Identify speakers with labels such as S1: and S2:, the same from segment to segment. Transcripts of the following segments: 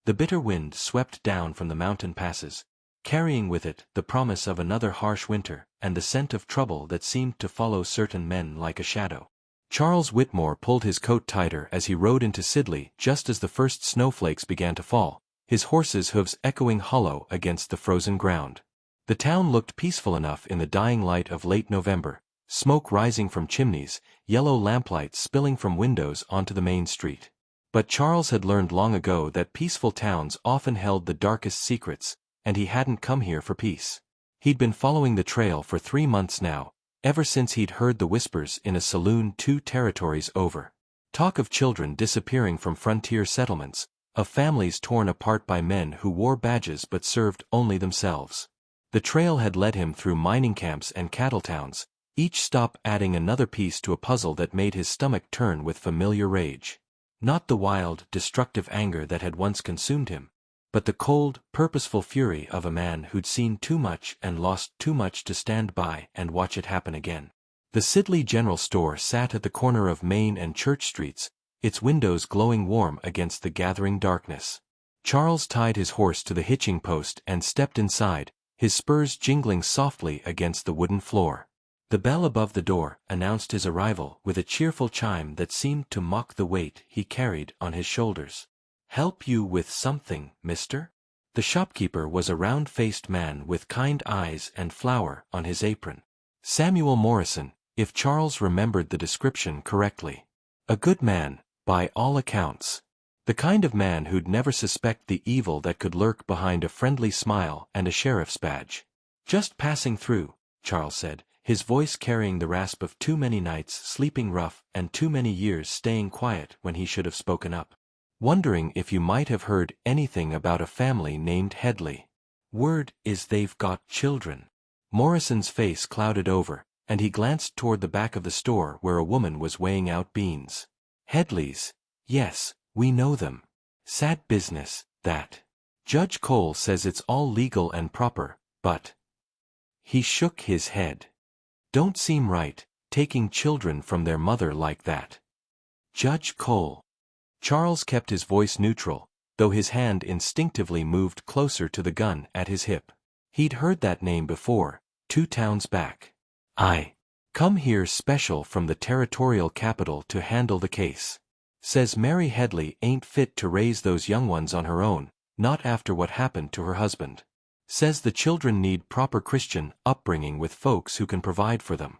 S1: The bitter wind swept down from the mountain passes, carrying with it the promise of another harsh winter and the scent of trouble that seemed to follow certain men like a shadow. Charles Whitmore pulled his coat tighter as he rode into Sidley just as the first snowflakes began to fall, his horse's hooves echoing hollow against the frozen ground. The town looked peaceful enough in the dying light of late November, smoke rising from chimneys, yellow lamplights spilling from windows onto the main street. But Charles had learned long ago that peaceful towns often held the darkest secrets, and he hadn't come here for peace. He'd been following the trail for 3 months now, ever since he'd heard the whispers in a saloon 2 territories over. Talk of children disappearing from frontier settlements, of families torn apart by men who wore badges but served only themselves. The trail had led him through mining camps and cattle towns, each stop adding another piece to a puzzle that made his stomach turn with familiar rage. Not the wild, destructive anger that had once consumed him, but the cold, purposeful fury of a man who'd seen too much and lost too much to stand by and watch it happen again. The Sidley General Store sat at the corner of Main and Church Streets, its windows glowing warm against the gathering darkness. Charles tied his horse to the hitching post and stepped inside, his spurs jingling softly against the wooden floor. The bell above the door announced his arrival with a cheerful chime that seemed to mock the weight he carried on his shoulders. "Help you with something, mister?" The shopkeeper was a round-faced man with kind eyes and flour on his apron. Samuel Morrison, if Charles remembered the description correctly. A good man, by all accounts. The kind of man who'd never suspect the evil that could lurk behind a friendly smile and a sheriff's badge. "Just passing through," Charles said, his voice carrying the rasp of too many nights sleeping rough and too many years staying quiet when he should have spoken up. "Wondering if you might have heard anything about a family named Headley. Word is they've got children." Morrison's face clouded over, and he glanced toward the back of the store where a woman was weighing out beans. "Headleys? Yes, we know them. Sad business, that. Judge Cole says it's all legal and proper, but—" He shook his head. "Don't seem right, taking children from their mother like that." Judge Cole. Charles kept his voice neutral, though his hand instinctively moved closer to the gun at his hip. He'd heard that name before, 2 towns back. "I come here special from the territorial capital to handle the case. Says Mary Headley ain't fit to raise those young ones on her own, not after what happened to her husband. Says the children need proper Christian upbringing with folks who can provide for them."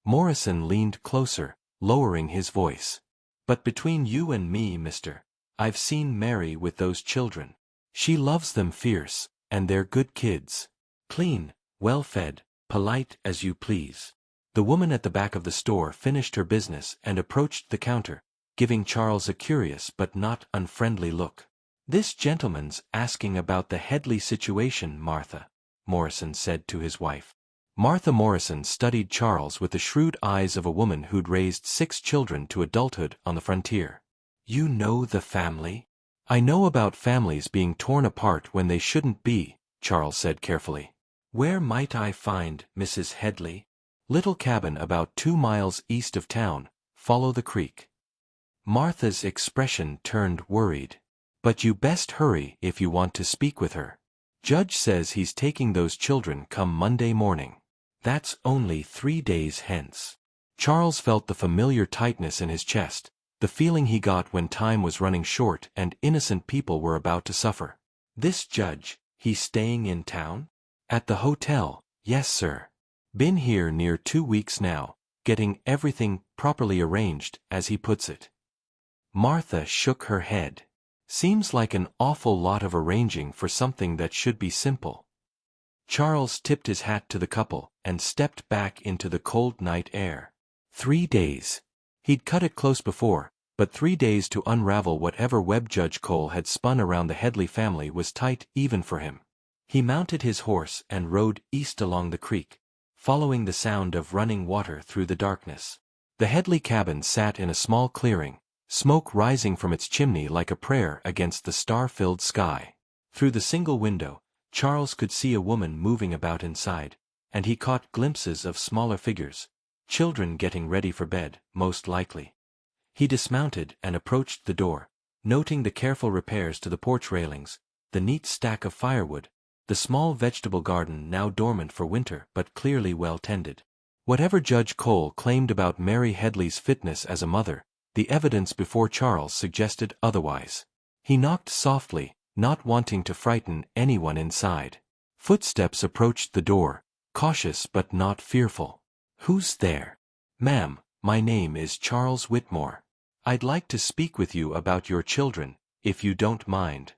S1: Morrison leaned closer, lowering his voice. "But between you and me, mister, I've seen Mary with those children. She loves them fierce, and they're good kids. Clean, well-fed, polite as you please." The woman at the back of the store finished her business and approached the counter, giving Charles a curious but not unfriendly look. "This gentleman's asking about the Headley situation, Martha," Morrison said to his wife. Martha Morrison studied Charles with the shrewd eyes of a woman who'd raised 6 children to adulthood on the frontier. "You know the family?" "I know about families being torn apart when they shouldn't be," Charles said carefully. "Where might I find Mrs. Headley?" "Little cabin about 2 miles east of town, follow the creek." Martha's expression turned worried. "But you best hurry if you want to speak with her. Judge says he's taking those children come Monday morning. That's only 3 days hence." Charles felt the familiar tightness in his chest, the feeling he got when time was running short and innocent people were about to suffer. "This judge, he's staying in town?" "At the hotel, yes sir. Been here near 2 weeks now, getting everything properly arranged, as he puts it." Martha shook her head. "Seems like an awful lot of arranging for something that should be simple." Charles tipped his hat to the couple and stepped back into the cold night air. 3 days. He'd cut it close before, but 3 days to unravel whatever web Judge Cole had spun around the Headley family was tight even for him. He mounted his horse and rode east along the creek, following the sound of running water through the darkness. The Headley cabin sat in a small clearing, smoke rising from its chimney like a prayer against the star-filled sky. Through the single window, Charles could see a woman moving about inside, and he caught glimpses of smaller figures, children getting ready for bed, most likely. He dismounted and approached the door, noting the careful repairs to the porch railings, the neat stack of firewood, the small vegetable garden now dormant for winter but clearly well tended. Whatever Judge Cole claimed about Mary Headley's fitness as a mother, the evidence before Charles suggested otherwise. He knocked softly, not wanting to frighten anyone inside. Footsteps approached the door, cautious but not fearful. "Who's there?" "Ma'am, my name is Charles Whitmore. I'd like to speak with you about your children, if you don't mind."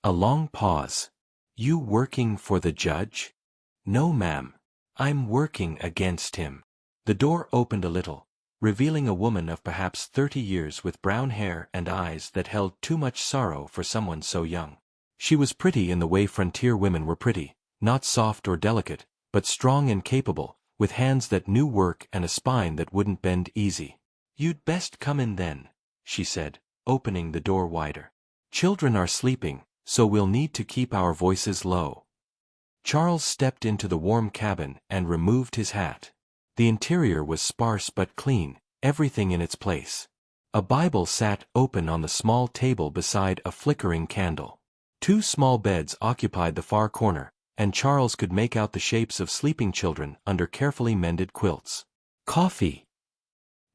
S1: A long pause. "You working for the judge?" "No, ma'am. I'm working against him." The door opened a little, revealing a woman of perhaps 30 years with brown hair and eyes that held too much sorrow for someone so young. She was pretty in the way frontier women were pretty, not soft or delicate, but strong and capable, with hands that knew work and a spine that wouldn't bend easy. "You'd best come in then," she said, opening the door wider. "Children are sleeping, so we'll need to keep our voices low." Charles stepped into the warm cabin and removed his hat. The interior was sparse but clean, everything in its place. A Bible sat open on the small table beside a flickering candle. 2 small beds occupied the far corner, and Charles could make out the shapes of sleeping children under carefully mended quilts. "Coffee?"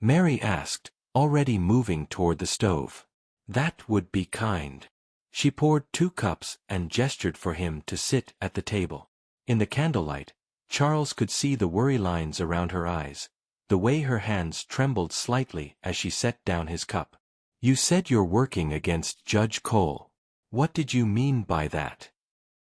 S1: Mary asked, already moving toward the stove. "That would be kind." She poured 2 cups and gestured for him to sit at the table. In the candlelight, Charles could see the worry lines around her eyes, the way her hands trembled slightly as she set down his cup. "You said you're working against Judge Cole. What did you mean by that?"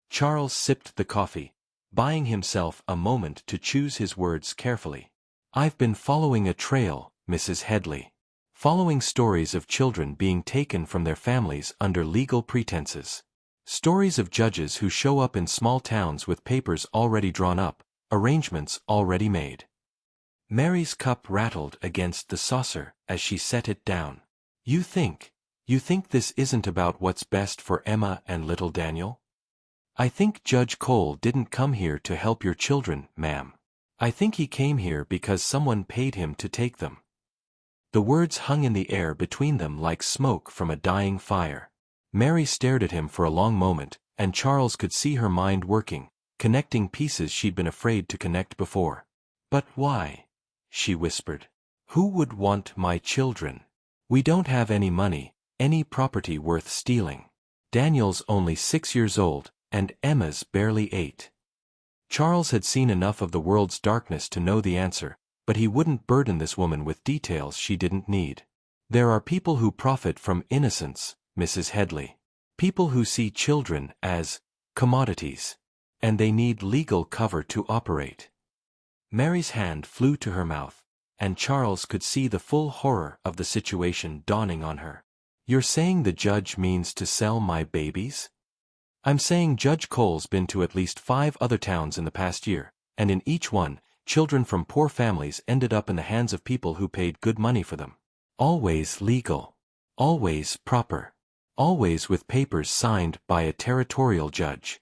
S1: Charles sipped the coffee, buying himself a moment to choose his words carefully. "I've been following a trail, Mrs. Headley. Following stories of children being taken from their families under legal pretenses. Stories of judges who show up in small towns with papers already drawn up, arrangements already made." Mary's cup rattled against the saucer as she set it down. You think this isn't about what's best for Emma and little Daniel?" "I think Judge Cole didn't come here to help your children, ma'am. I think he came here because someone paid him to take them." The words hung in the air between them like smoke from a dying fire. Mary stared at him for a long moment, and Charles could see her mind working, connecting pieces she'd been afraid to connect before. "But why?" she whispered. "Who would want my children? We don't have any money, any property worth stealing. Daniel's only 6 years old, and Emma's barely 8. Charles had seen enough of the world's darkness to know the answer, but he wouldn't burden this woman with details she didn't need. "There are people who profit from innocence, Mrs. Headley. People who see children as commodities. And they need legal cover to operate." Mary's hand flew to her mouth, and Charles could see the full horror of the situation dawning on her. "You're saying the judge means to sell my babies?" "I'm saying Judge Cole's been to at least 5 other towns in the past year, and in each one, children from poor families ended up in the hands of people who paid good money for them. Always legal. Always proper. Always with papers signed by a territorial judge."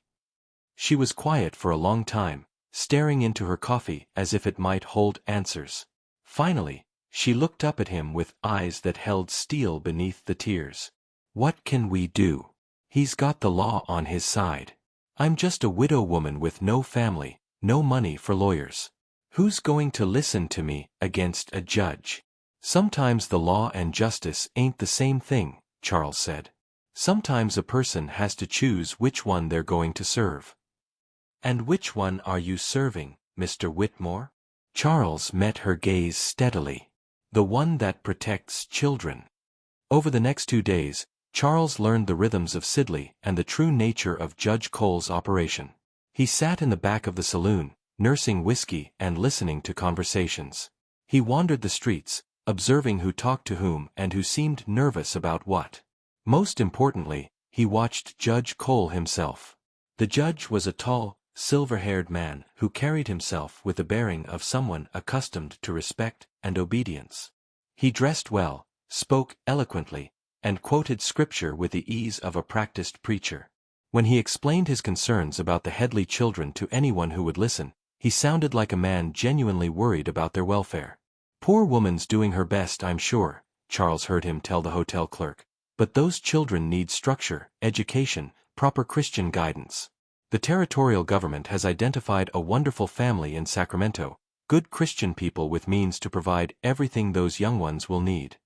S1: She was quiet for a long time, staring into her coffee as if it might hold answers. Finally, she looked up at him with eyes that held steel beneath the tears. "What can we do? He's got the law on his side. I'm just a widow woman with no family, no money for lawyers. Who's going to listen to me against a judge?" "Sometimes the law and justice ain't the same thing," Charles said. "Sometimes a person has to choose which one they're going to serve." "And which one are you serving, Mr. Whitmore?" Charles met her gaze steadily. "The one that protects children." Over the next 2 days, Charles learned the rhythms of Sidley and the true nature of Judge Cole's operation. He sat in the back of the saloon, nursing whiskey and listening to conversations. He wandered the streets, observing who talked to whom and who seemed nervous about what. Most importantly, he watched Judge Cole himself. The judge was a tall, silver-haired man who carried himself with the bearing of someone accustomed to respect and obedience. He dressed well, spoke eloquently, and quoted scripture with the ease of a practiced preacher. When he explained his concerns about the Headley children to anyone who would listen, he sounded like a man genuinely worried about their welfare. "Poor woman's doing her best, I'm sure," Charles heard him tell the hotel clerk. But those children need structure, education, proper Christian guidance. The territorial government has identified a wonderful family in Sacramento, good Christian people with means to provide everything those young ones will need.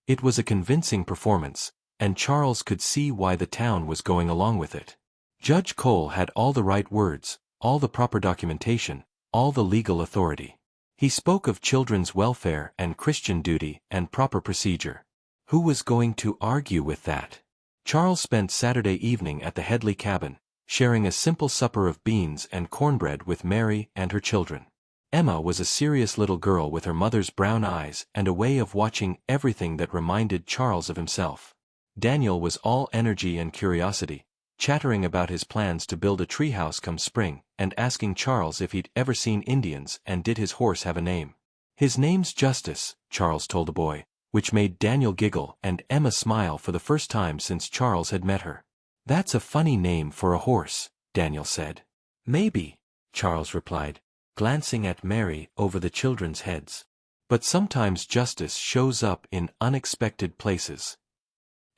S1: It was a convincing performance, and Charles could see why the town was going along with it. Judge Cole had all the right words, all the proper documentation, all the legal authority. He spoke of children's welfare and Christian duty and proper procedure. Who was going to argue with that? Charles spent Saturday evening at the Headley cabin, sharing a simple supper of beans and cornbread with Mary and her children. Emma was a serious little girl with her mother's brown eyes and a way of watching everything that reminded Charles of himself. Daniel was all energy and curiosity, chattering about his plans to build a treehouse come spring, and asking Charles if he'd ever seen Indians and did his horse have a name. "His name's Justice," Charles told the boy, which made Daniel giggle and Emma smile for the first time since Charles had met her. "That's a funny name for a horse," Daniel said. "Maybe," Charles replied, glancing at Mary over the children's heads. "But sometimes justice shows up in unexpected places."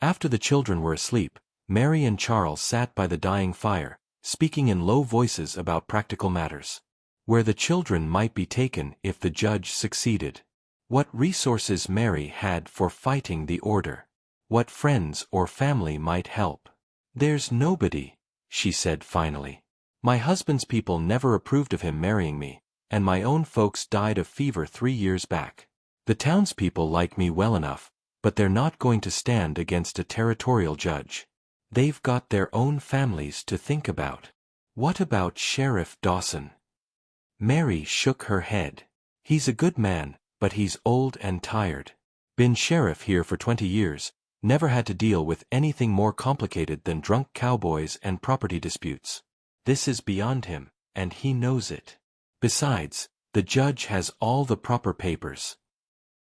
S1: After the children were asleep, Mary and Charles sat by the dying fire, speaking in low voices about practical matters. Where the children might be taken if the judge succeeded. What resources Mary had for fighting the order. What friends or family might help. "There's nobody," she said finally. "My husband's people never approved of him marrying me, and my own folks died of fever 3 years back. The townspeople like me well enough, but they're not going to stand against a territorial judge. They've got their own families to think about." "What about Sheriff Dawson?" Mary shook her head. "He's a good man, but he's old and tired. Been sheriff here for 20 years, never had to deal with anything more complicated than drunk cowboys and property disputes. This is beyond him, and he knows it. Besides, the judge has all the proper papers."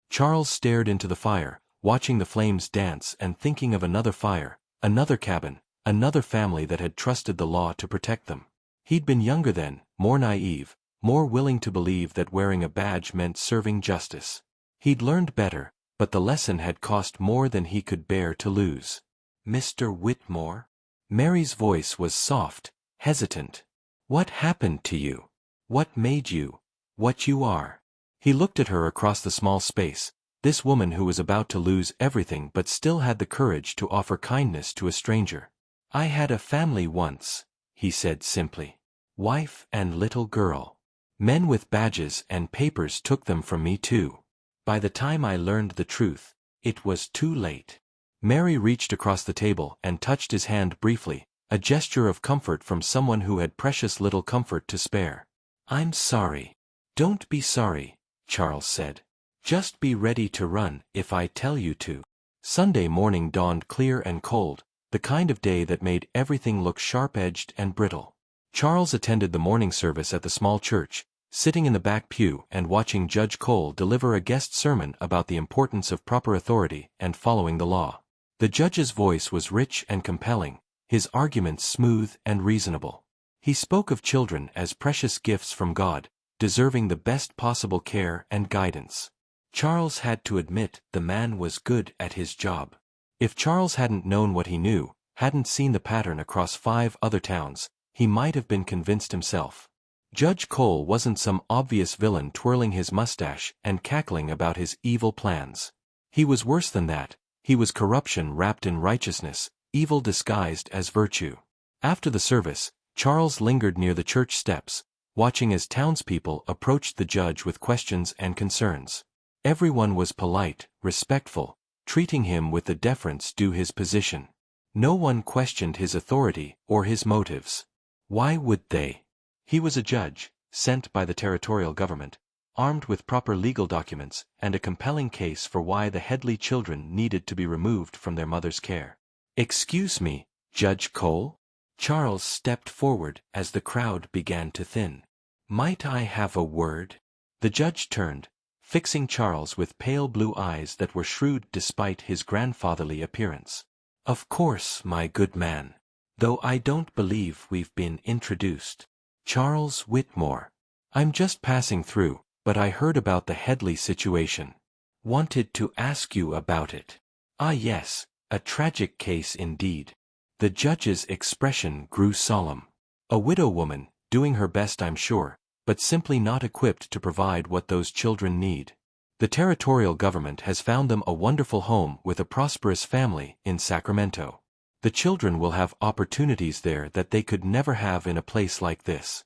S1: Charles stared into the fire, watching the flames dance and thinking of another fire, another cabin, another family that had trusted the law to protect them. He'd been younger then, more naive, more willing to believe that wearing a badge meant serving justice. He'd learned better, but the lesson had cost more than he could bear to lose. "Mr. Whitmore?" Mary's voice was soft, hesitant. "What happened to you? What made you what you are?" He looked at her across the small space, this woman who was about to lose everything but still had the courage to offer kindness to a stranger. "I had a family once," he said simply. "Wife and little girl. Men with badges and papers took them from me too. By the time I learned the truth, it was too late." Mary reached across the table and touched his hand briefly, a gesture of comfort from someone who had precious little comfort to spare. "I'm sorry." "Don't be sorry," Charles said. "Just be ready to run if I tell you to." Sunday morning dawned clear and cold, the kind of day that made everything look sharp-edged and brittle. Charles attended the morning service at the small church, sitting in the back pew and watching Judge Cole deliver a guest sermon about the importance of proper authority and following the law. The judge's voice was rich and compelling, his arguments smooth and reasonable. He spoke of children as precious gifts from God, deserving the best possible care and guidance. Charles had to admit the man was good at his job. If Charles hadn't known what he knew, hadn't seen the pattern across 5 other towns, he might have been convinced himself. Judge Cole wasn't some obvious villain twirling his mustache and cackling about his evil plans. He was worse than that. He was corruption wrapped in righteousness, evil disguised as virtue. After the service, Charles lingered near the church steps, watching as townspeople approached the judge with questions and concerns. Everyone was polite, respectful, treating him with the deference due his position. No one questioned his authority or his motives. Why would they? He was a judge, sent by the territorial government, armed with proper legal documents and a compelling case for why the Headley children needed to be removed from their mother's care. "Excuse me, Judge Cole?" Charles stepped forward as the crowd began to thin. "Might I have a word?" The judge turned, fixing Charles with pale blue eyes that were shrewd despite his grandfatherly appearance. "Of course, my good man. Though I don't believe we've been introduced. Charles Whitmore. I'm just passing through, but I heard about the Headley situation. Wanted to ask you about it." "Ah yes, A tragic case indeed. The judge's expression grew solemn. A widow woman, doing her best I'm sure, but simply not equipped to provide what those children need. The territorial government has found them a wonderful home with a prosperous family in Sacramento. The children will have opportunities there that they could never have in a place like this.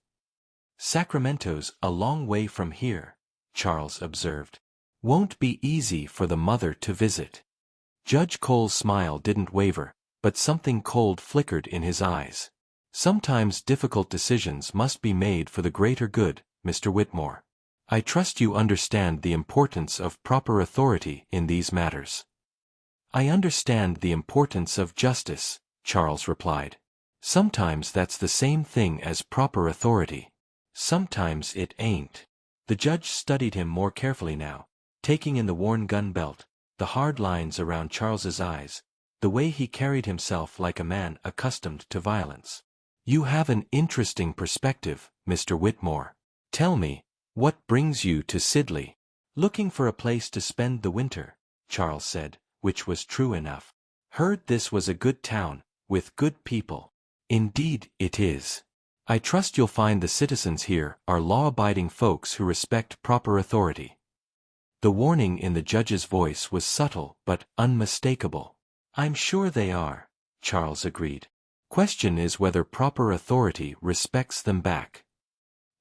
S1: Sacramento's a long way from here, Charles observed. Won't be easy for the mother to visit. Judge Cole's smile didn't waver, but something cold flickered in his eyes. Sometimes difficult decisions must be made for the greater good, Mr. Whitmore. I trust you understand the importance of proper authority in these matters. I understand the importance of justice, Charles replied. Sometimes that's the same thing as proper authority. Sometimes it ain't. The judge studied him more carefully now, taking in the worn gun belt, the hard lines around Charles's eyes, the way he carried himself like a man accustomed to violence. You have an interesting perspective, Mr. Whitmore. Tell me, what brings you to Sidley? Looking for a place to spend the winter, Charles said, which was true enough. Heard this was a good town, with good people. Indeed it is. I trust you'll find the citizens here are law-abiding folks who respect proper authority. The warning in the judge's voice was subtle but unmistakable. I'm sure they are, Charles agreed. Question is whether proper authority respects them back.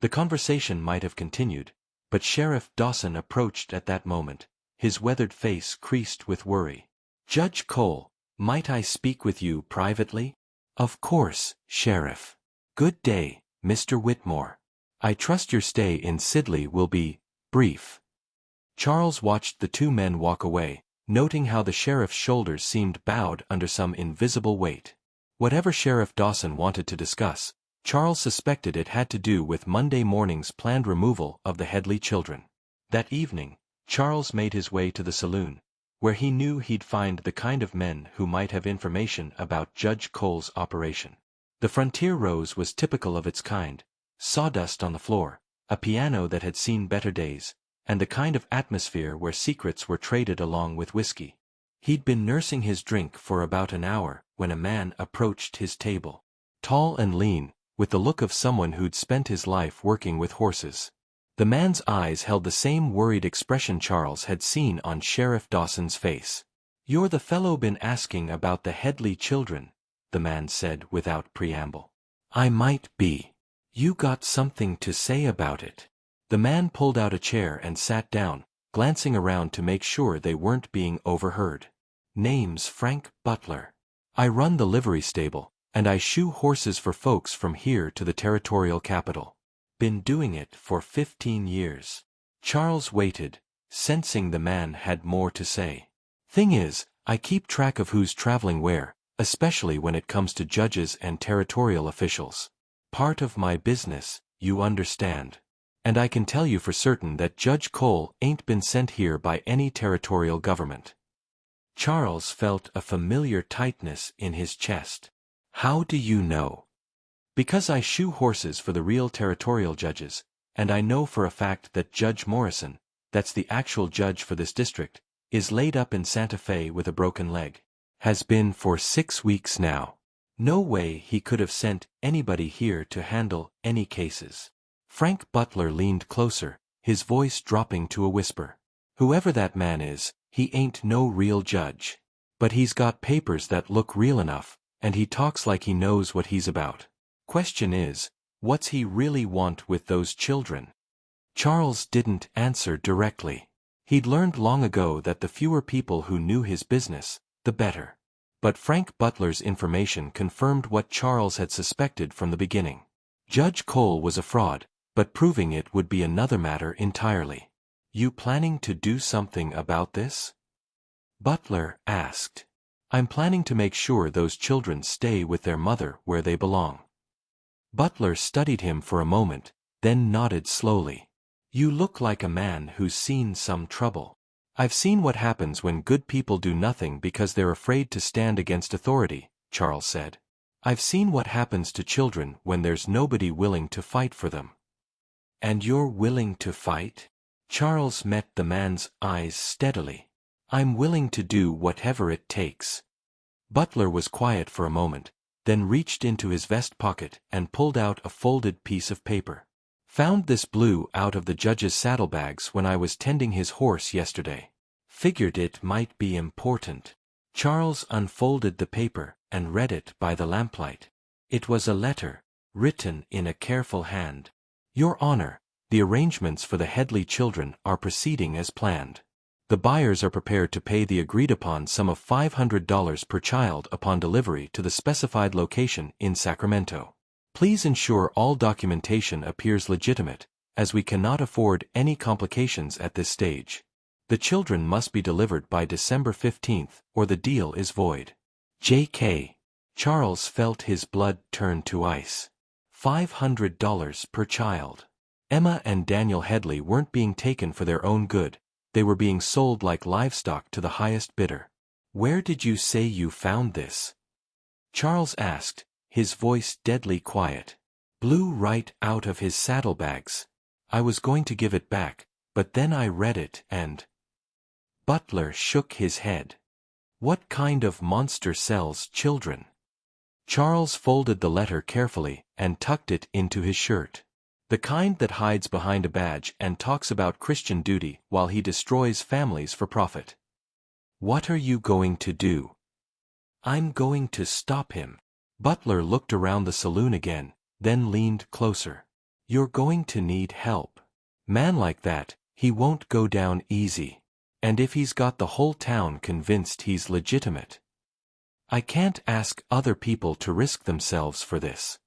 S1: The conversation might have continued, but Sheriff Dawson approached at that moment, his weathered face creased with worry. Judge Cole, might I speak with you privately? Of course, Sheriff. Good day, Mr. Whitmore. I trust your stay in Sidley will be brief. Charles watched the two men walk away, noting how the sheriff's shoulders seemed bowed under some invisible weight. Whatever Sheriff Dawson wanted to discuss, Charles suspected it had to do with Monday morning's planned removal of the Headley children. That evening, Charles made his way to the saloon, where he knew he'd find the kind of men who might have information about Judge Cole's operation. The Frontier Rose was typical of its kind, sawdust on the floor, a piano that had seen better days, and the kind of atmosphere where secrets were traded along with whiskey. He'd been nursing his drink for about an hour when a man approached his table. Tall and lean, with the look of someone who'd spent his life working with horses. The man's eyes held the same worried expression Charles had seen on Sheriff Dawson's face. You're the fellow been asking about the Headley children, the man said without preamble. I might be. You got something to say about it. The man pulled out a chair and sat down, glancing around to make sure they weren't being overheard. Name's Frank Butler. I run the livery stable, and I shoe horses for folks from here to the territorial capital. Been doing it for 15 years. Charles waited, sensing the man had more to say. Thing is, I keep track of who's traveling where, especially when it comes to judges and territorial officials. Part of my business, you understand. And I can tell you for certain that Judge Cole ain't been sent here by any territorial government. Charles felt a familiar tightness in his chest. How do you know? Because I shoe horses for the real territorial judges, and I know for a fact that Judge Morrison, that's the actual judge for this district, is laid up in Santa Fe with a broken leg. Has been for 6 weeks now. No way he could have sent anybody here to handle any cases. Frank Butler leaned closer, his voice dropping to a whisper. Whoever that man is, he ain't no real judge. But he's got papers that look real enough, and he talks like he knows what he's about. Question is, what's he really want with those children? Charles didn't answer directly. He'd learned long ago that the fewer people who knew his business, the better. But Frank Butler's information confirmed what Charles had suspected from the beginning. Judge Cole was a fraud, but proving it would be another matter entirely. You planning to do something about this? Butler asked. I'm planning to make sure those children stay with their mother where they belong. Butler studied him for a moment, then nodded slowly. You look like a man who's seen some trouble. I've seen what happens when good people do nothing because they're afraid to stand against authority, Charles said. I've seen what happens to children when there's nobody willing to fight for them. And you're willing to fight? Charles met the man's eyes steadily. I'm willing to do whatever it takes. Butler was quiet for a moment, then reached into his vest pocket and pulled out a folded piece of paper. Found this blue out of the judge's saddlebags when I was tending his horse yesterday. Figured it might be important. Charles unfolded the paper and read it by the lamplight. It was a letter, written in a careful hand. Your Honor, the arrangements for the Headley children are proceeding as planned. The buyers are prepared to pay the agreed-upon sum of $500 per child upon delivery to the specified location in Sacramento. Please ensure all documentation appears legitimate, as we cannot afford any complications at this stage. The children must be delivered by December 15th, or the deal is void. J.K. Charles felt his blood turn to ice. $500 per child. Emma and Daniel Headley weren't being taken for their own good. They were being sold like livestock to the highest bidder. Where did you say you found this? Charles asked, his voice deadly quiet. Blew right out of his saddlebags. I was going to give it back, but then I read it and... Butler shook his head. What kind of monster sells children? Charles folded the letter carefully and tucked it into his shirt. The kind that hides behind a badge and talks about Christian duty while he destroys families for profit. What are you going to do? I'm going to stop him. Butler looked around the saloon again, then leaned closer. You're going to need help. Man like that, he won't go down easy. And if he's got the whole town convinced he's legitimate. I can't ask other people to risk themselves for this.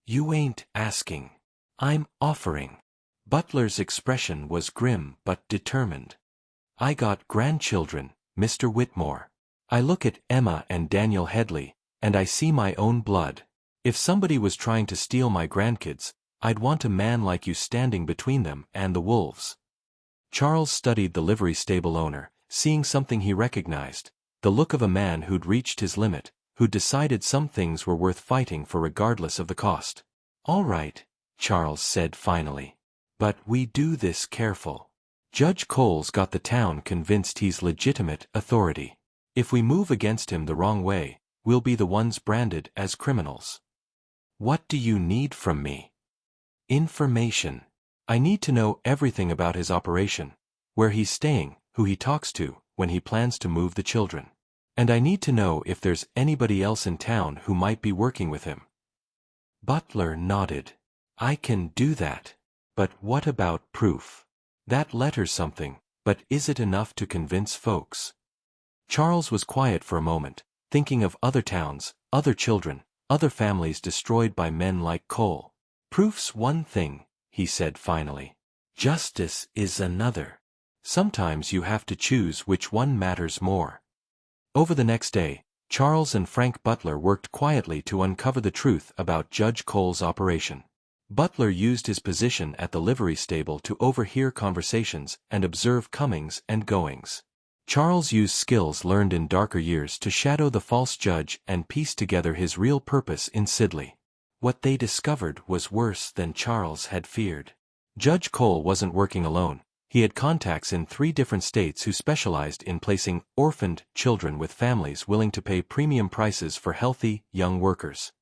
S1: You ain't asking. I'm offering. Butler's expression was grim but determined. I got grandchildren, Mr. Whitmore. I look at Emma and Daniel Headley, and I see my own blood. If somebody was trying to steal my grandkids, I'd want a man like you standing between them and the wolves. Charles studied the livery stable owner, seeing something he recognized, the look of a man who'd reached his limit, who'd decided some things were worth fighting for regardless of the cost. All right, Charles said finally. But we do this careful. Judge Cole's got the town convinced he's legitimate authority. If we move against him the wrong way, we'll be the ones branded as criminals. What do you need from me? Information. I need to know everything about his operation, where he's staying, who he talks to, when he plans to move the children. And I need to know if there's anybody else in town who might be working with him. Butler nodded. I can do that. But what about proof? That letter's something, but is it enough to convince folks? Charles was quiet for a moment, thinking of other towns, other children, other families destroyed by men like Cole. Proof's one thing, he said finally. Justice is another. Sometimes you have to choose which one matters more. Over the next day, Charles and Frank Butler worked quietly to uncover the truth about Judge Cole's operation. Butler used his position at the livery stable to overhear conversations and observe comings and goings. Charles used skills learned in darker years to shadow the false judge and piece together his real purpose in Sidley. What they discovered was worse than Charles had feared. Judge Cole wasn't working alone. He had contacts in 3 different states who specialized in placing orphaned children with families willing to pay premium prices for healthy, young workers.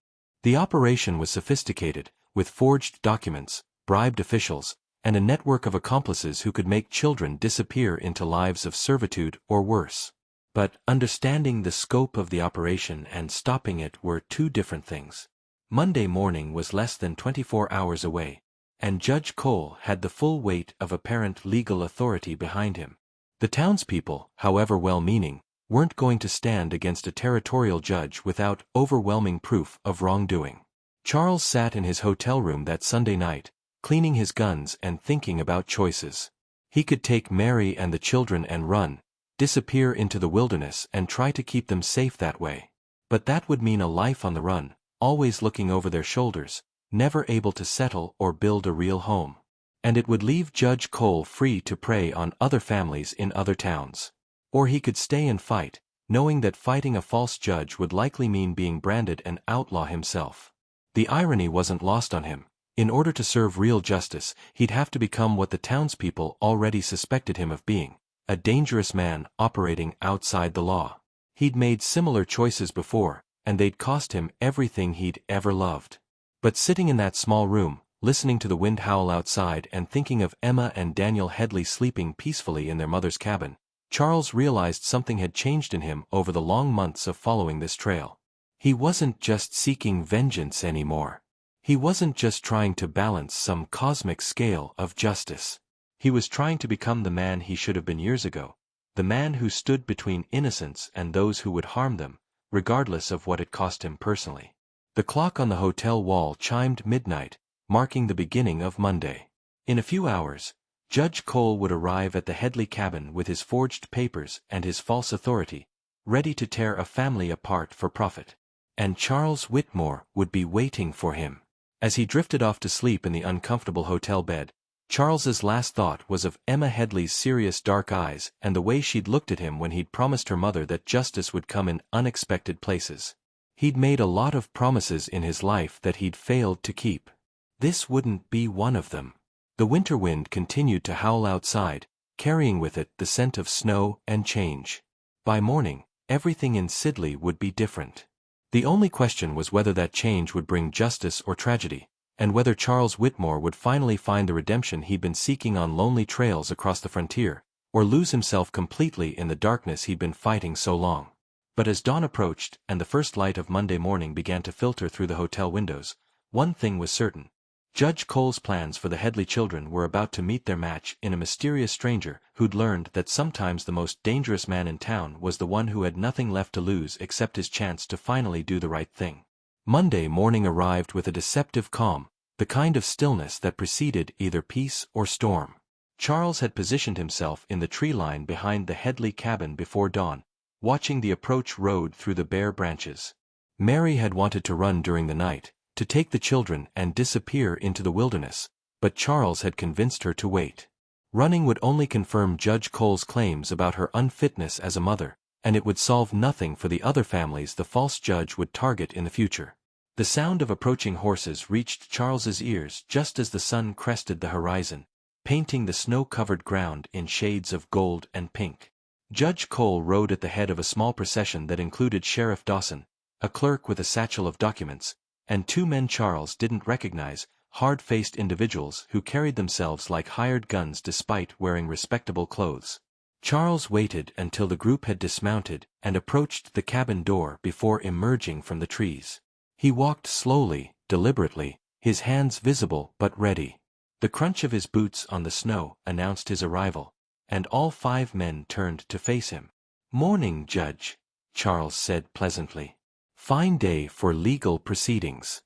S1: The operation was sophisticated, with forged documents, bribed officials, and a network of accomplices who could make children disappear into lives of servitude or worse. But understanding the scope of the operation and stopping it were 2 different things. Monday morning was less than 24 hours away, and Judge Cole had the full weight of apparent legal authority behind him. The townspeople, however well-meaning, weren't going to stand against a territorial judge without overwhelming proof of wrongdoing. Charles sat in his hotel room that Sunday night, cleaning his guns and thinking about choices. He could take Mary and the children and run, disappear into the wilderness and try to keep them safe that way. But that would mean a life on the run, always looking over their shoulders, never able to settle or build a real home. And it would leave Judge Cole free to prey on other families in other towns. Or he could stay and fight, knowing that fighting a false judge would likely mean being branded an outlaw himself. The irony wasn't lost on him. In order to serve real justice, he'd have to become what the townspeople already suspected him of being, a dangerous man operating outside the law. He'd made similar choices before, and they'd cost him everything he'd ever loved. But sitting in that small room, listening to the wind howl outside and thinking of Emma and Daniel Headley sleeping peacefully in their mother's cabin, Charles realized something had changed in him over the long months of following this trail. He wasn't just seeking vengeance anymore. He wasn't just trying to balance some cosmic scale of justice. He was trying to become the man he should have been years ago, the man who stood between innocents and those who would harm them, regardless of what it cost him personally. The clock on the hotel wall chimed midnight, marking the beginning of Monday. In a few hours, Judge Cole would arrive at the Headley cabin with his forged papers and his false authority, ready to tear a family apart for profit. And Charles Whitmore would be waiting for him. As he drifted off to sleep in the uncomfortable hotel bed, Charles's last thought was of Emma Headley's serious dark eyes and the way she'd looked at him when he'd promised her mother that justice would come in unexpected places. He'd made a lot of promises in his life that he'd failed to keep. This wouldn't be one of them. The winter wind continued to howl outside, carrying with it the scent of snow and change. By morning, everything in Sidley would be different. The only question was whether that change would bring justice or tragedy, and whether Charles Whitmore would finally find the redemption he'd been seeking on lonely trails across the frontier, or lose himself completely in the darkness he'd been fighting so long. But as dawn approached and the first light of Monday morning began to filter through the hotel windows, one thing was certain. Judge Cole's plans for the Headley children were about to meet their match in a mysterious stranger who'd learned that sometimes the most dangerous man in town was the one who had nothing left to lose except his chance to finally do the right thing. Monday morning arrived with a deceptive calm, the kind of stillness that preceded either peace or storm. Charles had positioned himself in the tree line behind the Headley cabin before dawn, watching the approach road through the bare branches. Mary had wanted to run during the night, to take the children and disappear into the wilderness, but Charles had convinced her to wait. Running would only confirm Judge Cole's claims about her unfitness as a mother, and it would solve nothing for the other families the false judge would target in the future. The sound of approaching horses reached Charles's ears just as the sun crested the horizon, painting the snow-covered ground in shades of gold and pink. Judge Cole rode at the head of a small procession that included Sheriff Dawson, a clerk with a satchel of documents, and two men Charles didn't recognize, hard-faced individuals who carried themselves like hired guns despite wearing respectable clothes. Charles waited until the group had dismounted and approached the cabin door before emerging from the trees. He walked slowly, deliberately, his hands visible but ready. The crunch of his boots on the snow announced his arrival, and all 5 men turned to face him. "Morning, Judge," Charles said pleasantly. "Fine day for legal proceedings."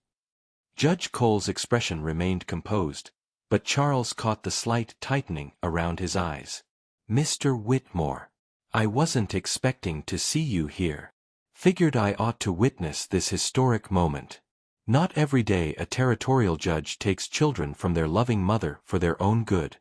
S1: Judge Cole's expression remained composed, but Charles caught the slight tightening around his eyes. "Mr. Whitmore, I wasn't expecting to see you here. Figured I ought to witness this historic moment. Not every day a territorial judge takes children from their loving mother for their own good."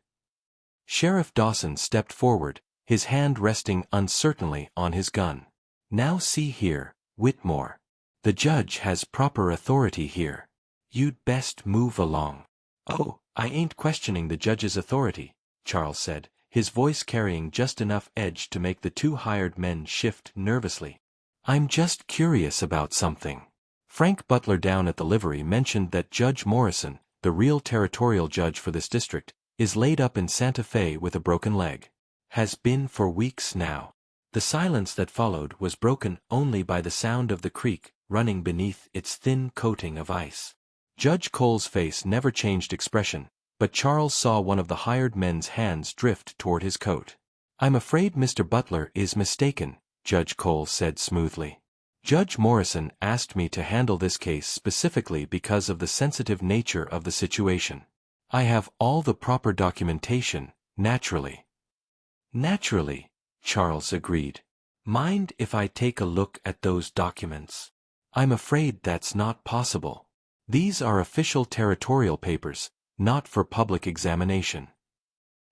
S1: Sheriff Dawson stepped forward, his hand resting uncertainly on his gun. "Now see here, Whitmore. The judge has proper authority here. You'd best move along." "Oh, I ain't questioning the judge's authority," Charles said, his voice carrying just enough edge to make the 2 hired men shift nervously. "I'm just curious about something. Frank Butler down at the livery mentioned that Judge Morrison, the real territorial judge for this district, is laid up in Santa Fe with a broken leg. Has been for weeks now." The silence that followed was broken only by the sound of the creek running beneath its thin coating of ice. Judge Cole's face never changed expression, but Charles saw one of the hired men's hands drift toward his coat. "I'm afraid Mr. Butler is mistaken," Judge Cole said smoothly. "Judge Morrison asked me to handle this case specifically because of the sensitive nature of the situation. I have all the proper documentation, naturally." "Naturally," Charles agreed. "Mind if I take a look at those documents?" "I'm afraid that's not possible. These are official territorial papers, not for public examination."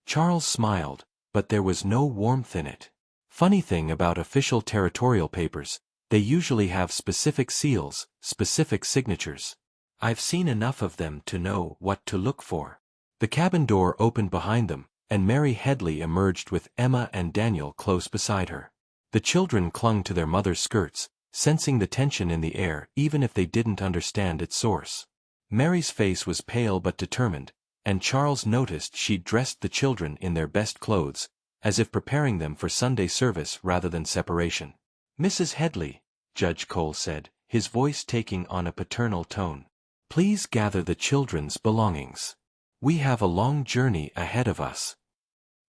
S1: Charles smiled, but there was no warmth in it. Funny thing about official territorial papers, they usually have specific seals, specific signatures. I've seen enough of them to know what to look for. The cabin door opened behind them, and Mary Headley emerged with Emma and Daniel close beside her. The children clung to their mother's skirts, sensing the tension in the air even if they didn't understand its source. Mary's face was pale but determined, and Charles noticed she'd dressed the children in their best clothes, as if preparing them for Sunday service rather than separation. "Mrs. Headley," Judge Cole said, his voice taking on a paternal tone, "please gather the children's belongings. We have a long journey ahead of us."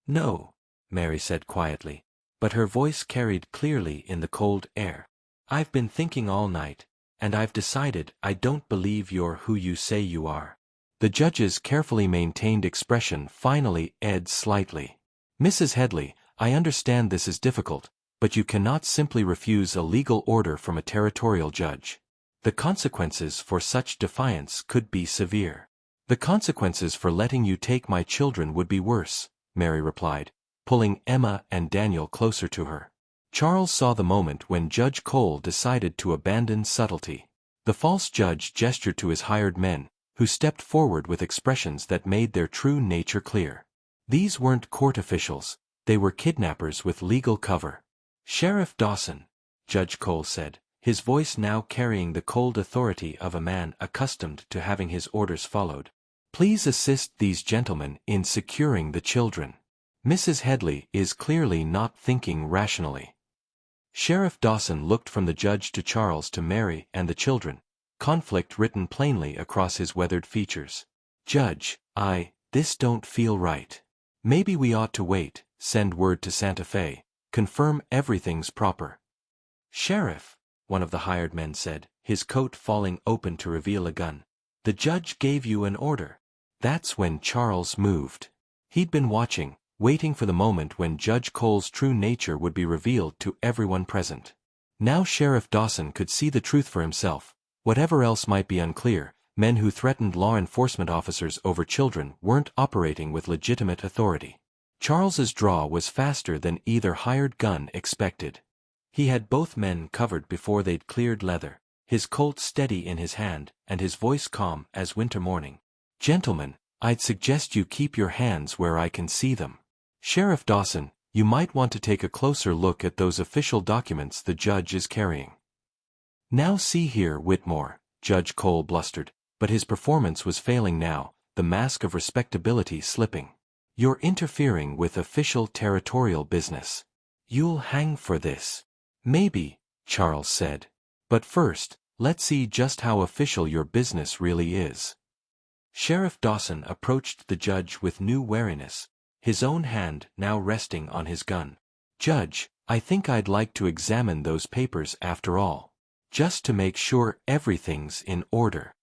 S1: "No," Mary said quietly, but her voice carried clearly in the cold air. "I've been thinking all night, and I've decided I don't believe you're who you say you are." The judge's carefully maintained expression finally edged slightly. "Mrs. Headley, I understand this is difficult, but you cannot simply refuse a legal order from a territorial judge. The consequences for such defiance could be severe." "The consequences for letting you take my children would be worse," Mary replied, pulling Emma and Daniel closer to her. Charles saw the moment when Judge Cole decided to abandon subtlety. The false judge gestured to his hired men, who stepped forward with expressions that made their true nature clear. These weren't court officials, they were kidnappers with legal cover. "Sheriff Dawson," Judge Cole said, his voice now carrying the cold authority of a man accustomed to having his orders followed, "please assist these gentlemen in securing the children. Mrs. Headley is clearly not thinking rationally." Sheriff Dawson looked from the judge to Charles to Mary and the children, conflict written plainly across his weathered features. "Judge, this don't feel right. Maybe we ought to wait, send word to Santa Fe, confirm everything's proper." "Sheriff," one of the hired men said, his coat falling open to reveal a gun, "the judge gave you an order." That's when Charles moved. He'd been watching, waiting for the moment when Judge Cole's true nature would be revealed to everyone present. Now Sheriff Dawson could see the truth for himself. Whatever else might be unclear, men who threatened law enforcement officers over children weren't operating with legitimate authority. Charles's draw was faster than either hired gun expected. He had both men covered before they'd cleared leather, his Colt steady in his hand and his voice calm as winter morning. "Gentlemen, I'd suggest you keep your hands where I can see them. Sheriff Dawson, you might want to take a closer look at those official documents the judge is carrying." "Now see here, Whitmore," Judge Cole blustered, but his performance was failing now, the mask of respectability slipping. "You're interfering with official territorial business. You'll hang for this." "Maybe," Charles said. "But first, let's see just how official your business really is." Sheriff Dawson approached the judge with new wariness, his own hand now resting on his gun. "Judge, I think I'd like to examine those papers after all, just to make sure everything's in order."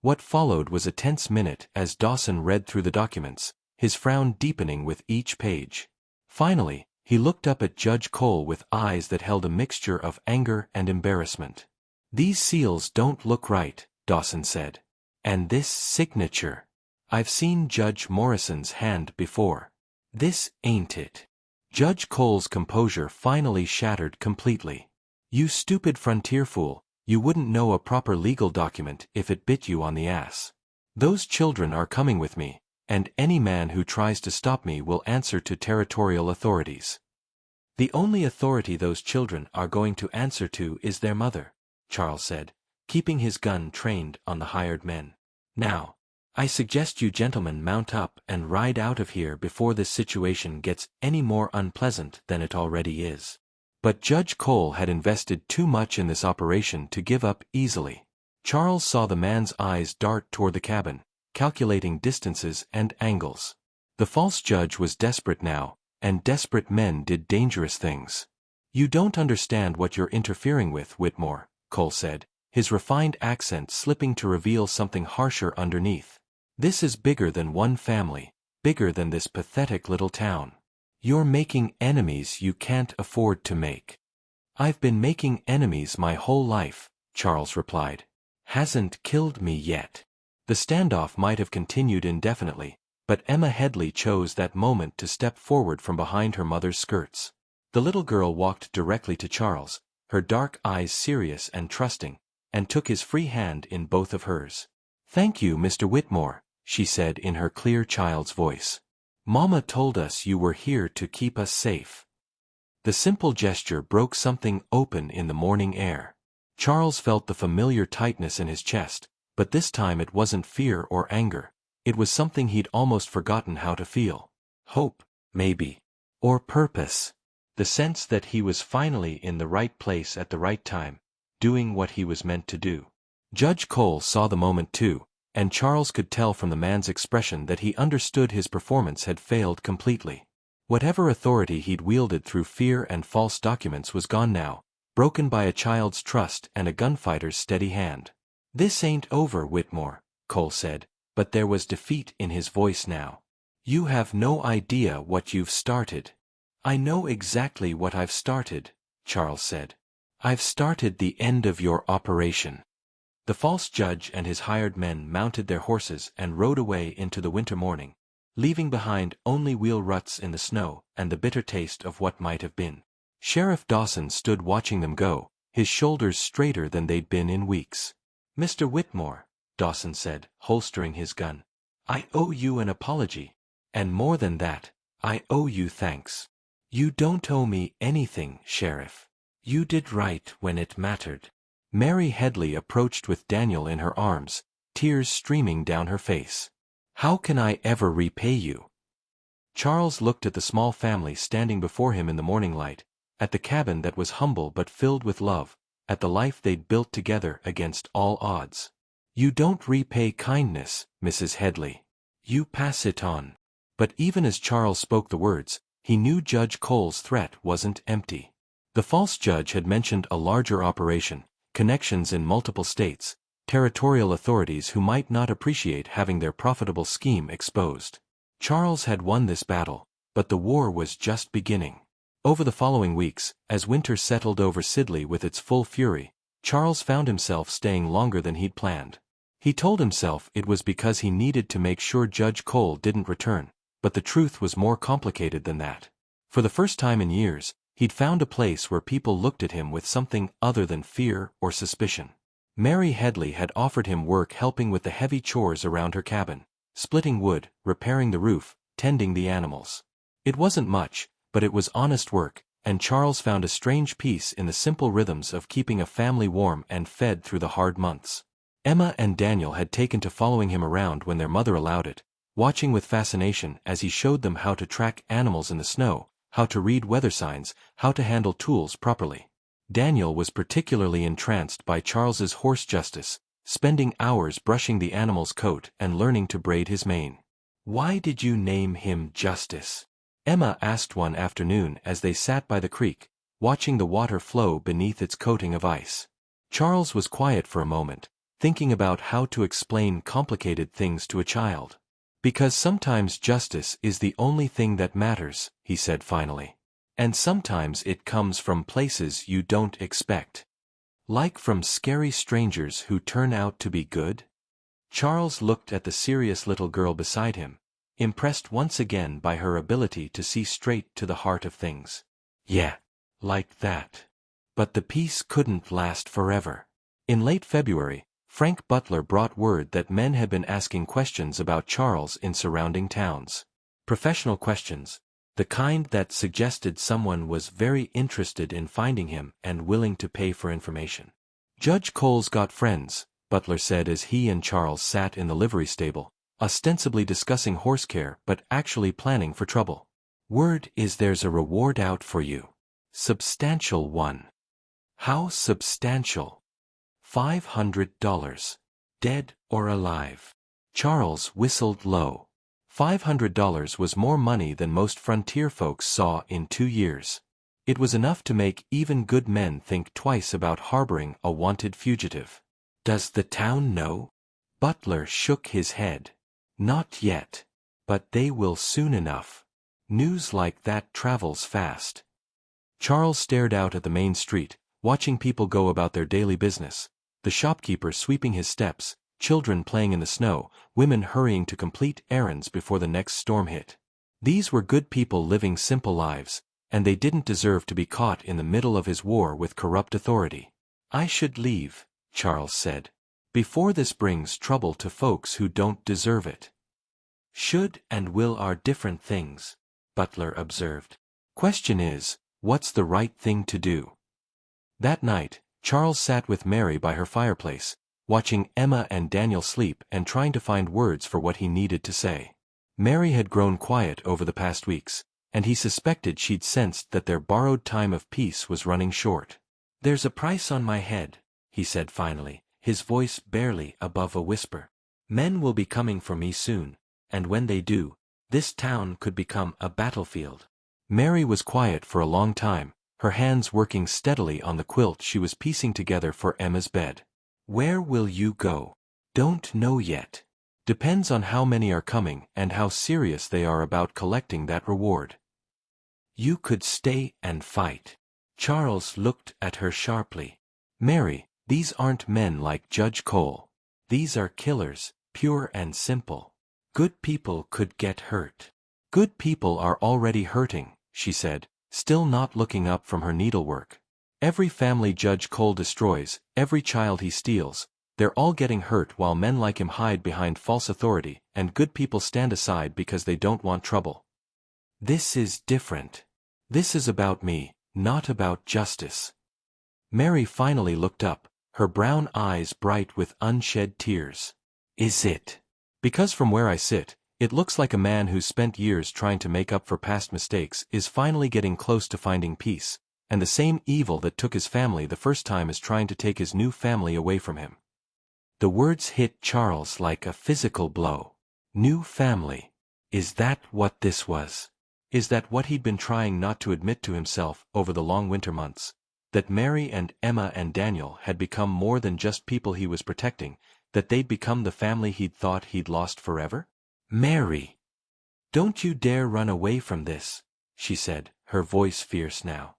S1: What followed was a tense minute as Dawson read through the documents, his frown deepening with each page. Finally, he looked up at Judge Cole with eyes that held a mixture of anger and embarrassment. "These seals don't look right," Dawson said. "And this signature. I've seen Judge Morrison's hand before. This ain't it." Judge Cole's composure finally shattered completely. "You stupid frontier fool, you wouldn't know a proper legal document if it bit you on the ass. Those children are coming with me, and any man who tries to stop me will answer to territorial authorities." "The only authority those children are going to answer to is their mother," Charles said, keeping his gun trained on the hired men. "Now, I suggest you gentlemen mount up and ride out of here before this situation gets any more unpleasant than it already is." But Judge Cole had invested too much in this operation to give up easily. Charles saw the man's eyes dart toward the cabin, calculating distances and angles. The false judge was desperate now, and desperate men did dangerous things. "You don't understand what you're interfering with, Whitmore," Cole said, his refined accent slipping to reveal something harsher underneath. "This is bigger than one family, bigger than this pathetic little town. You're making enemies you can't afford to make." "I've been making enemies my whole life," Charles replied. "Hasn't killed me yet." The standoff might have continued indefinitely, but Emma Headley chose that moment to step forward from behind her mother's skirts. The little girl walked directly to Charles, her dark eyes serious and trusting, and took his free hand in both of hers. "Thank you, Mr. Whitmore," she said in her clear child's voice. "Mama told us you were here to keep us safe." The simple gesture broke something open in the morning air. Charles felt the familiar tightness in his chest, but this time it wasn't fear or anger. It was something he'd almost forgotten how to feel. Hope, maybe. Or purpose. The sense that he was finally in the right place at the right time, doing what he was meant to do. Judge Cole saw the moment too, and Charles could tell from the man's expression that he understood his performance had failed completely. Whatever authority he'd wielded through fear and false documents was gone now, broken by a child's trust and a gunfighter's steady hand. "This ain't over, Whitmore," Cole said, but there was defeat in his voice now. "You have no idea what you've started." "I know exactly what I've started," Charles said. "I've started the end of your operation." The false judge and his hired men mounted their horses and rode away into the winter morning, leaving behind only wheel ruts in the snow and the bitter taste of what might have been. Sheriff Dawson stood watching them go, his shoulders straighter than they'd been in weeks. "Mr. Whitmore," Dawson said, holstering his gun, "I owe you an apology. And more than that, I owe you thanks." "You don't owe me anything, Sheriff. You did right when it mattered." Mary Headley approached with Daniel in her arms, tears streaming down her face. "How can I ever repay you?" Charles looked at the small family standing before him in the morning light, at the cabin that was humble but filled with love, at the life they'd built together against all odds. "You don't repay kindness, Mrs. Headley. You pass it on." But even as Charles spoke the words, he knew Judge Cole's threat wasn't empty. The false judge had mentioned a larger operation, connections in multiple states, territorial authorities who might not appreciate having their profitable scheme exposed. Charles had won this battle, but the war was just beginning. Over the following weeks, as winter settled over Sidley with its full fury, Charles found himself staying longer than he'd planned. He told himself it was because he needed to make sure Judge Cole didn't return, but the truth was more complicated than that. For the first time in years, he'd found a place where people looked at him with something other than fear or suspicion. Mary Headley had offered him work helping with the heavy chores around her cabin, splitting wood, repairing the roof, tending the animals. It wasn't much, but it was honest work, and Charles found a strange peace in the simple rhythms of keeping a family warm and fed through the hard months. Emma and Daniel had taken to following him around when their mother allowed it, watching with fascination as he showed them how to track animals in the snow, how to read weather signs, how to handle tools properly. Daniel was particularly entranced by Charles's horse Justice, spending hours brushing the animal's coat and learning to braid his mane. "Why did you name him Justice?" Emma asked one afternoon as they sat by the creek, watching the water flow beneath its coating of ice. Charles was quiet for a moment, thinking about how to explain complicated things to a child. "Because sometimes justice is the only thing that matters," he said finally. "And sometimes it comes from places you don't expect. Like from scary strangers who turn out to be good?" Charles looked at the serious little girl beside him, impressed once again by her ability to see straight to the heart of things. "Yeah, like that. But the peace couldn't last forever." In late February, Frank Butler brought word that men had been asking questions about Charles in surrounding towns. Professional questions, the kind that suggested someone was very interested in finding him and willing to pay for information. "Judge Cole's got friends," Butler said as he and Charles sat in the livery stable, ostensibly discussing horse care but actually planning for trouble. "Word is there's a reward out for you. Substantial one." "How substantial?" $500. Dead or alive. Charles whistled low. $500 was more money than most frontier folks saw in 2 years. It was enough to make even good men think twice about harboring a wanted fugitive. "Does the town know?" Butler shook his head. "Not yet. But they will soon enough. News like that travels fast." Charles stared out at the main street, watching people go about their daily business. The shopkeeper sweeping his steps, children playing in the snow, women hurrying to complete errands before the next storm hit. These were good people living simple lives, and they didn't deserve to be caught in the middle of his war with corrupt authority. "I should leave," Charles said, "before this brings trouble to folks who don't deserve it." "Should and will are different things," Butler observed. "Question is, What's the right thing to do? That night, Charles sat with Mary by her fireplace, watching Emma and Daniel sleep and trying to find words for what he needed to say. Mary had grown quiet over the past weeks, and he suspected she'd sensed that their borrowed time of peace was running short. "There's a price on my head," he said finally, his voice barely above a whisper. "Men will be coming for me soon, and when they do, this town could become a battlefield." Mary was quiet for a long time, her hands working steadily on the quilt she was piecing together for Emma's bed. "Where will you go?" "Don't know yet. Depends on how many are coming and how serious they are about collecting that reward." "You could stay and fight." Charles looked at her sharply. "Mary, these aren't men like Judge Cole. These are killers, pure and simple. Good people could get hurt." "Good people are already hurting," she said, still not looking up from her needlework. "Every family Judge Cole destroys, every child he steals, they're all getting hurt while men like him hide behind false authority, and good people stand aside because they don't want trouble. This is different. This is about me, not about justice." Mary finally looked up, her brown eyes bright with unshed tears. "Is it? Because from where I sit, it looks like a man who's spent years trying to make up for past mistakes is finally getting close to finding peace, and the same evil that took his family the first time is trying to take his new family away from him." The words hit Charles like a physical blow. New family. Is that what this was? Is that what he'd been trying not to admit to himself over the long winter months? That Mary and Emma and Daniel had become more than just people he was protecting, that they'd become the family he'd thought he'd lost forever? "Mary! Don't you dare run away from this," she said, her voice fierce now.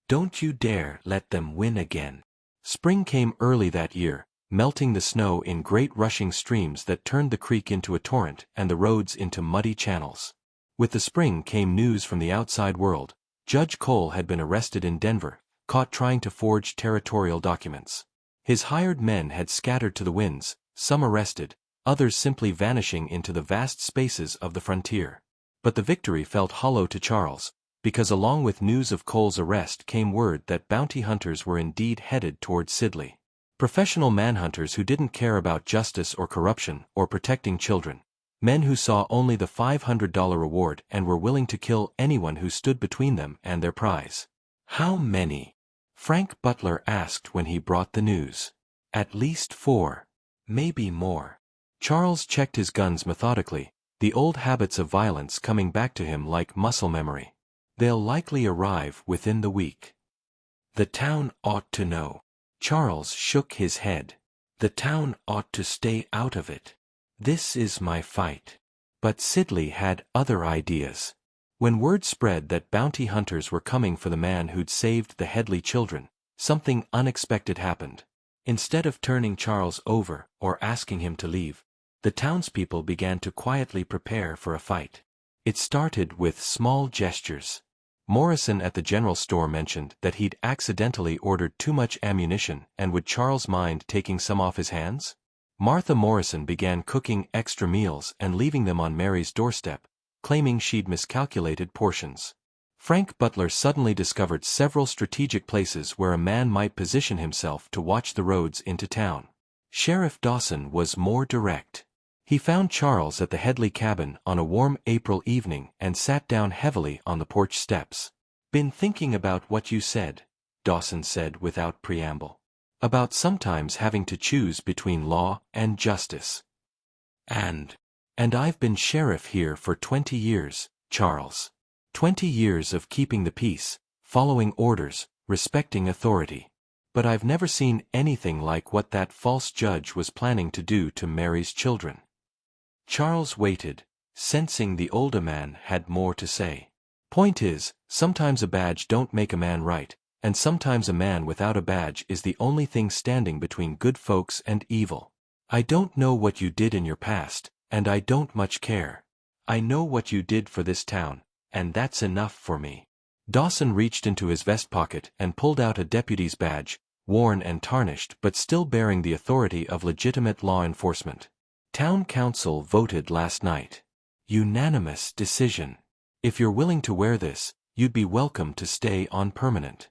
S1: "Don't you dare let them win again." Spring came early that year, melting the snow in great rushing streams that turned the creek into a torrent and the roads into muddy channels. With the spring came news from the outside world. Judge Cole had been arrested in Denver, caught trying to forge territorial documents. His hired men had scattered to the winds, some arrested, others simply vanishing into the vast spaces of the frontier. But the victory felt hollow to Charles, because along with news of Cole's arrest came word that bounty hunters were indeed headed toward Sidley. Professional manhunters who didn't care about justice or corruption or protecting children. Men who saw only the $500 reward and were willing to kill anyone who stood between them and their prize. "How many?" Frank Butler asked when he brought the news. "At least 4. Maybe more." Charles checked his guns methodically, the old habits of violence coming back to him like muscle memory. "They'll likely arrive within the week." "The town ought to know." Charles shook his head. "The town ought to stay out of it. This is my fight." But Sidley had other ideas. When word spread that bounty hunters were coming for the man who'd saved the Headley children, something unexpected happened. Instead of turning Charles over or asking him to leave, the townspeople began to quietly prepare for a fight. It started with small gestures. Morrison at the general store mentioned that he'd accidentally ordered too much ammunition, and would Charles mind taking some off his hands? Martha Morrison began cooking extra meals and leaving them on Mary's doorstep, claiming she'd miscalculated portions. Frank Butler suddenly discovered several strategic places where a man might position himself to watch the roads into town. Sheriff Dawson was more direct. He found Charles at the Headley cabin on a warm April evening and sat down heavily on the porch steps. "Been thinking about what you said," Dawson said without preamble. "About sometimes having to choose between law and justice. And I've been sheriff here for 20 years, Charles. 20 years of keeping the peace, following orders, respecting authority. But I've never seen anything like what that false judge was planning to do to Mary's children." Charles waited, sensing the older man had more to say. "Point is, sometimes a badge don't make a man right, and sometimes a man without a badge is the only thing standing between good folks and evil. I don't know what you did in your past, and I don't much care. I know what you did for this town, and that's enough for me." Dawson reached into his vest pocket and pulled out a deputy's badge, worn and tarnished but still bearing the authority of legitimate law enforcement. "Town council voted last night. Unanimous decision. If you're willing to wear this, You'd be welcome to stay on permanent.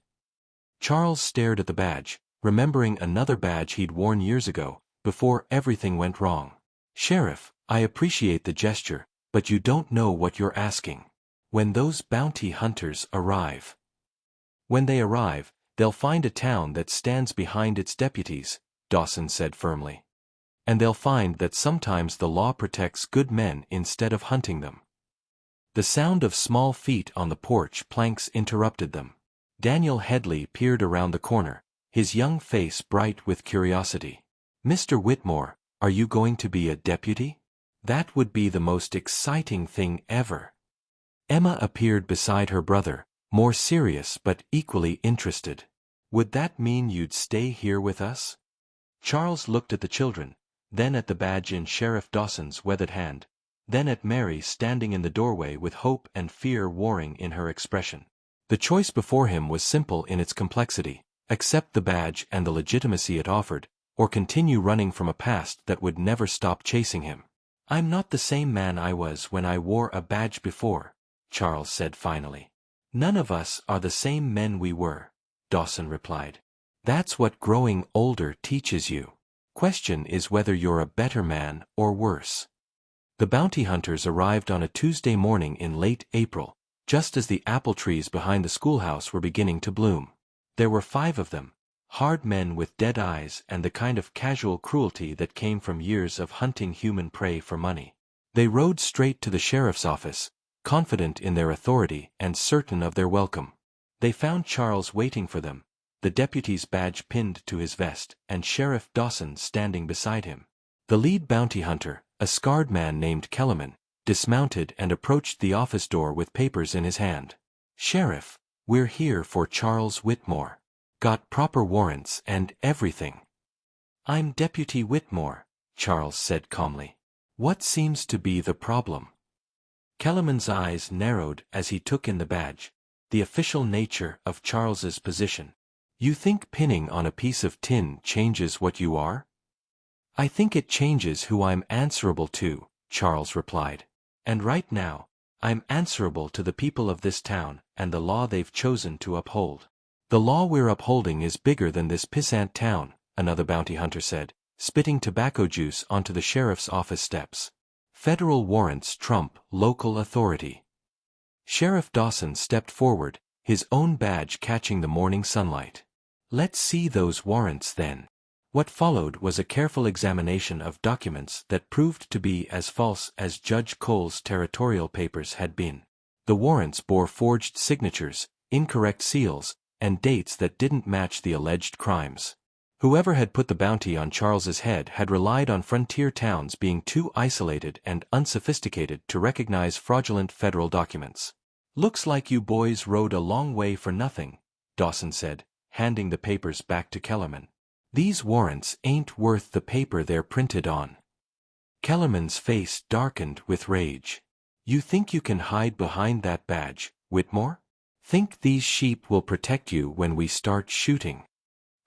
S1: Charles stared at the badge, remembering another badge he'd worn years ago, before everything went wrong. Sheriff, I appreciate the gesture, but you don't know what you're asking. When those bounty hunters arrive. When they arrive, they'll find a town that stands behind its deputies, Dawson said firmly. And they'll find that sometimes the law protects good men instead of hunting them. The sound of small feet on the porch planks interrupted them. Daniel Headley peered around the corner, his young face bright with curiosity. Mr. Whitmore, are you going to be a deputy? That would be the most exciting thing ever. Emma appeared beside her brother, more serious but equally interested. Would that mean you'd stay here with us? Charles looked at the children, then at the badge in Sheriff Dawson's weathered hand, then at Mary standing in the doorway with hope and fear warring in her expression. The choice before him was simple in its complexity: accept the badge and the legitimacy it offered, or continue running from a past that would never stop chasing him. I'm not the same man I was when I wore a badge before, Charles said finally. None of us are the same men we were, Dawson replied. That's what growing older teaches you. Question is whether you're a better man or worse. The bounty hunters arrived on a Tuesday morning in late April, just as the apple trees behind the schoolhouse were beginning to bloom. There were 5 of them, hard men with dead eyes and the kind of casual cruelty that came from years of hunting human prey for money. They rode straight to the sheriff's office, confident in their authority and certain of their welcome. They found Charles waiting for them, the deputy's badge pinned to his vest, and Sheriff Dawson standing beside him. The lead bounty hunter, a scarred man named Kellerman, dismounted and approached the office door with papers in his hand. Sheriff, we're here for Charles Whitmore. Got proper warrants and everything. I'm Deputy Whitmore, Charles said calmly. What seems to be the problem? Kellerman's eyes narrowed as he took in the badge, the official nature of Charles's position. You think pinning on a piece of tin changes what you are? I think it changes who I'm answerable to, Charles replied. And right now, I'm answerable to the people of this town and the law they've chosen to uphold. The law we're upholding is bigger than this pissant town, another bounty hunter said, spitting tobacco juice onto the sheriff's office steps. Federal warrants trump local authority. Sheriff Dawson stepped forward, his own badge catching the morning sunlight. Let's see those warrants then. What followed was a careful examination of documents that proved to be as false as Judge Cole's territorial papers had been. The warrants bore forged signatures, incorrect seals, and dates that didn't match the alleged crimes. Whoever had put the bounty on Charles's head had relied on frontier towns being too isolated and unsophisticated to recognize fraudulent federal documents. Looks like you boys rode a long way for nothing, Dawson said, handing the papers back to Kellerman. These warrants ain't worth the paper they're printed on. Kellerman's face darkened with rage. You think you can hide behind that badge, Whitmore? Think these sheep will protect you when we start shooting?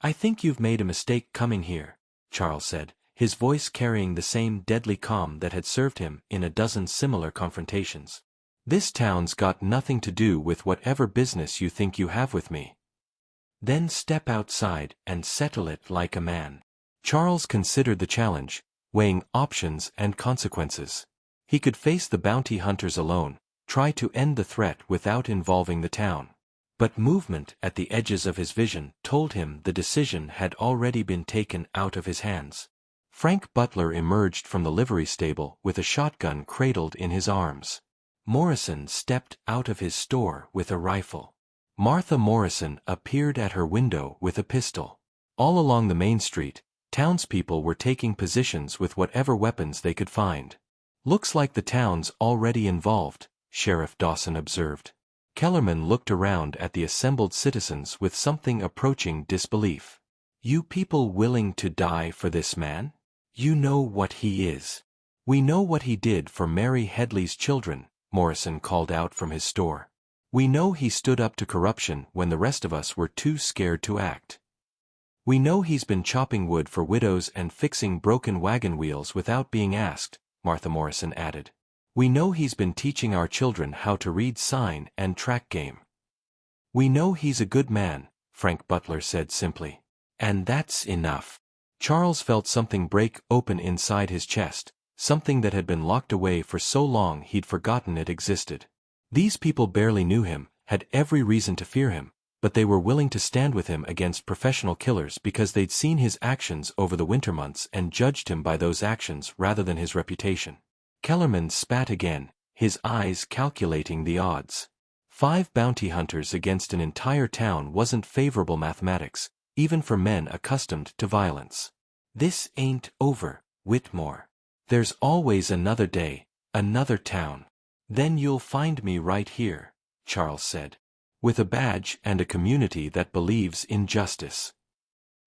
S1: I think you've made a mistake coming here, Charles said, his voice carrying the same deadly calm that had served him in a dozen similar confrontations. This town's got nothing to do with whatever business you think you have with me. Then step outside and settle it like a man. Charles considered the challenge, weighing options and consequences. He could face the bounty hunters alone, try to end the threat without involving the town. But movement at the edges of his vision told him the decision had already been taken out of his hands. Frank Butler emerged from the livery stable with a shotgun cradled in his arms. Morrison stepped out of his store with a rifle. Martha Morrison appeared at her window with a pistol. All along the main street, townspeople were taking positions with whatever weapons they could find. Looks like the town's already involved, Sheriff Dawson observed. Kellerman looked around at the assembled citizens with something approaching disbelief. You people willing to die for this man? You know what he is. We know what he did for Mary Headley's children, Morrison called out from his store. We know he stood up to corruption when the rest of us were too scared to act. We know he's been chopping wood for widows and fixing broken wagon wheels without being asked, Martha Morrison added. We know he's been teaching our children how to read sign and track game. "We know he's a good man," Frank Butler said simply. "And that's enough." Charles felt something break open inside his chest, something that had been locked away for so long he'd forgotten it existed. These people barely knew him, had every reason to fear him, but they were willing to stand with him against professional killers because they'd seen his actions over the winter months and judged him by those actions rather than his reputation. Kellerman spat again, his eyes calculating the odds. 5 bounty hunters against an entire town wasn't favorable mathematics, even for men accustomed to violence. "This ain't over, Whitmore. There's always another day, another town." "Then you'll find me right here," Charles said. "With a badge and a community that believes in justice."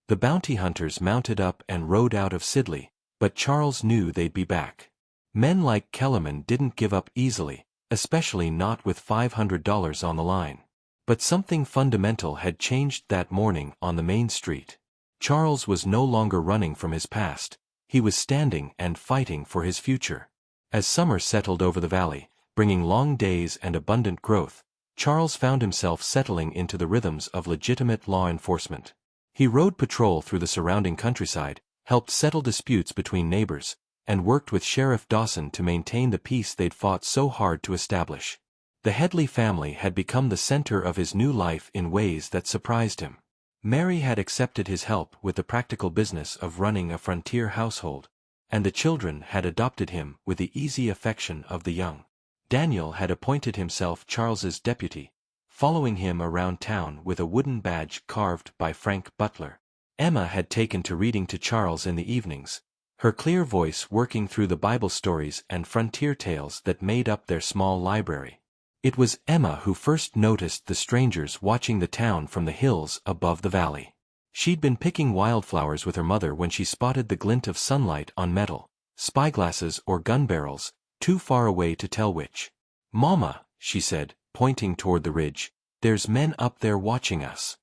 S1: The bounty hunters mounted up and rode out of Sidley, but Charles knew they'd be back. Men like Kellerman didn't give up easily, especially not with $500 on the line. But something fundamental had changed that morning on the main street. Charles was no longer running from his past, he was standing and fighting for his future. As summer settled over the valley, bringing long days and abundant growth, Charles found himself settling into the rhythms of legitimate law enforcement. He rode patrol through the surrounding countryside, helped settle disputes between neighbors, and worked with Sheriff Dawson to maintain the peace they'd fought so hard to establish. The Headley family had become the center of his new life in ways that surprised him. Mary had accepted his help with the practical business of running a frontier household, and the children had adopted him with the easy affection of the young. Daniel had appointed himself Charles's deputy, following him around town with a wooden badge carved by Frank Butler. Emma had taken to reading to Charles in the evenings, her clear voice working through the Bible stories and frontier tales that made up their small library. It was Emma who first noticed the strangers watching the town from the hills above the valley. She'd been picking wildflowers with her mother when she spotted the glint of sunlight on metal, spyglasses or gun barrels, too far away to tell which. "Mama," she said, pointing toward the ridge, "there's men up there watching us."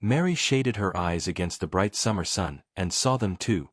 S1: Mary shaded her eyes against the bright summer sun and saw them too.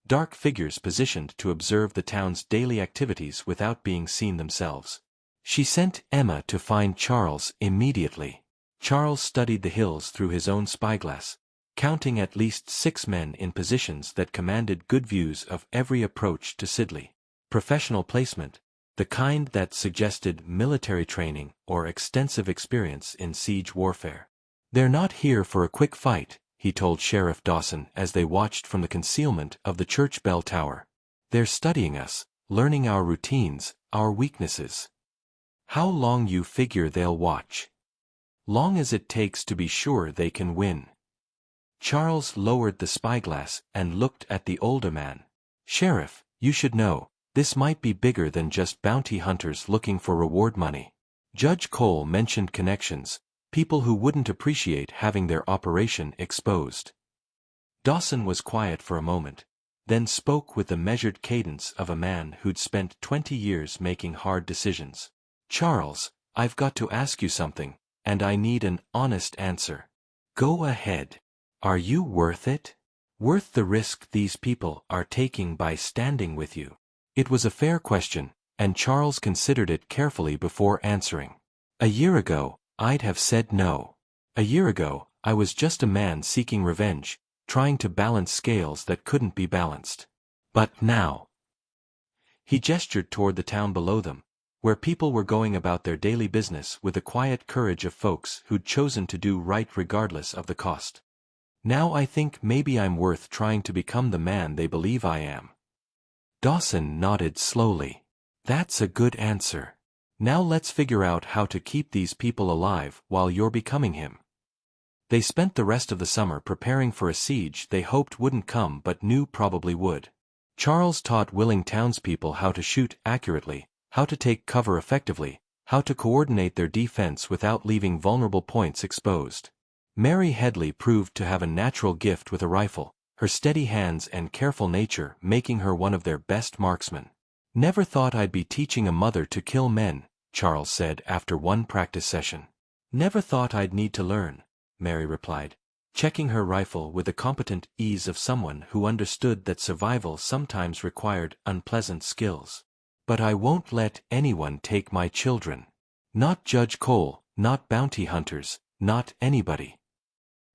S1: Dark figures positioned to observe the town's daily activities without being seen themselves. She sent Emma to find Charles immediately. Charles studied the hills through his own spyglass, counting at least 6 men in positions that commanded good views of every approach to Sidley. Professional placement, the kind that suggested military training or extensive experience in siege warfare. "They're not here for a quick fight," he told Sheriff Dawson as they watched from the concealment of the church bell tower. "They're studying us, learning our routines, our weaknesses." "How long you figure they'll watch?" "Long as it takes to be sure they can win." Charles lowered the spyglass and looked at the older man. "Sheriff, you should know, this might be bigger than just bounty hunters looking for reward money." Judge Cole mentioned connections, people who wouldn't appreciate having their operation exposed. Dawson was quiet for a moment, then spoke with the measured cadence of a man who'd spent 20 years making hard decisions. "Charles, I've got to ask you something, and I need an honest answer." "Go ahead. Are you worth it? Worth the risk these people are taking by standing with you?" It was a fair question, and Charles considered it carefully before answering. "A year ago, I'd have said no. A year ago, I was just a man seeking revenge, trying to balance scales that couldn't be balanced. But now—" He gestured toward the town below them, where people were going about their daily business with the quiet courage of folks who'd chosen to do right regardless of the cost. "Now I think maybe I'm worth trying to become the man they believe I am." Dawson nodded slowly. "That's a good answer. Now let's figure out how to keep these people alive while you're becoming him." They spent the rest of the summer preparing for a siege they hoped wouldn't come but knew probably would. Charles taught willing townspeople how to shoot accurately, how to take cover effectively, how to coordinate their defense without leaving vulnerable points exposed. Mary Headley proved to have a natural gift with a rifle, her steady hands and careful nature making her one of their best marksmen. "Never thought I'd be teaching a mother to kill men," Charles said after one practice session. "Never thought I'd need to learn," Mary replied, checking her rifle with the competent ease of someone who understood that survival sometimes required unpleasant skills. "But I won't let anyone take my children. Not Judge Cole, not bounty hunters, Not anybody.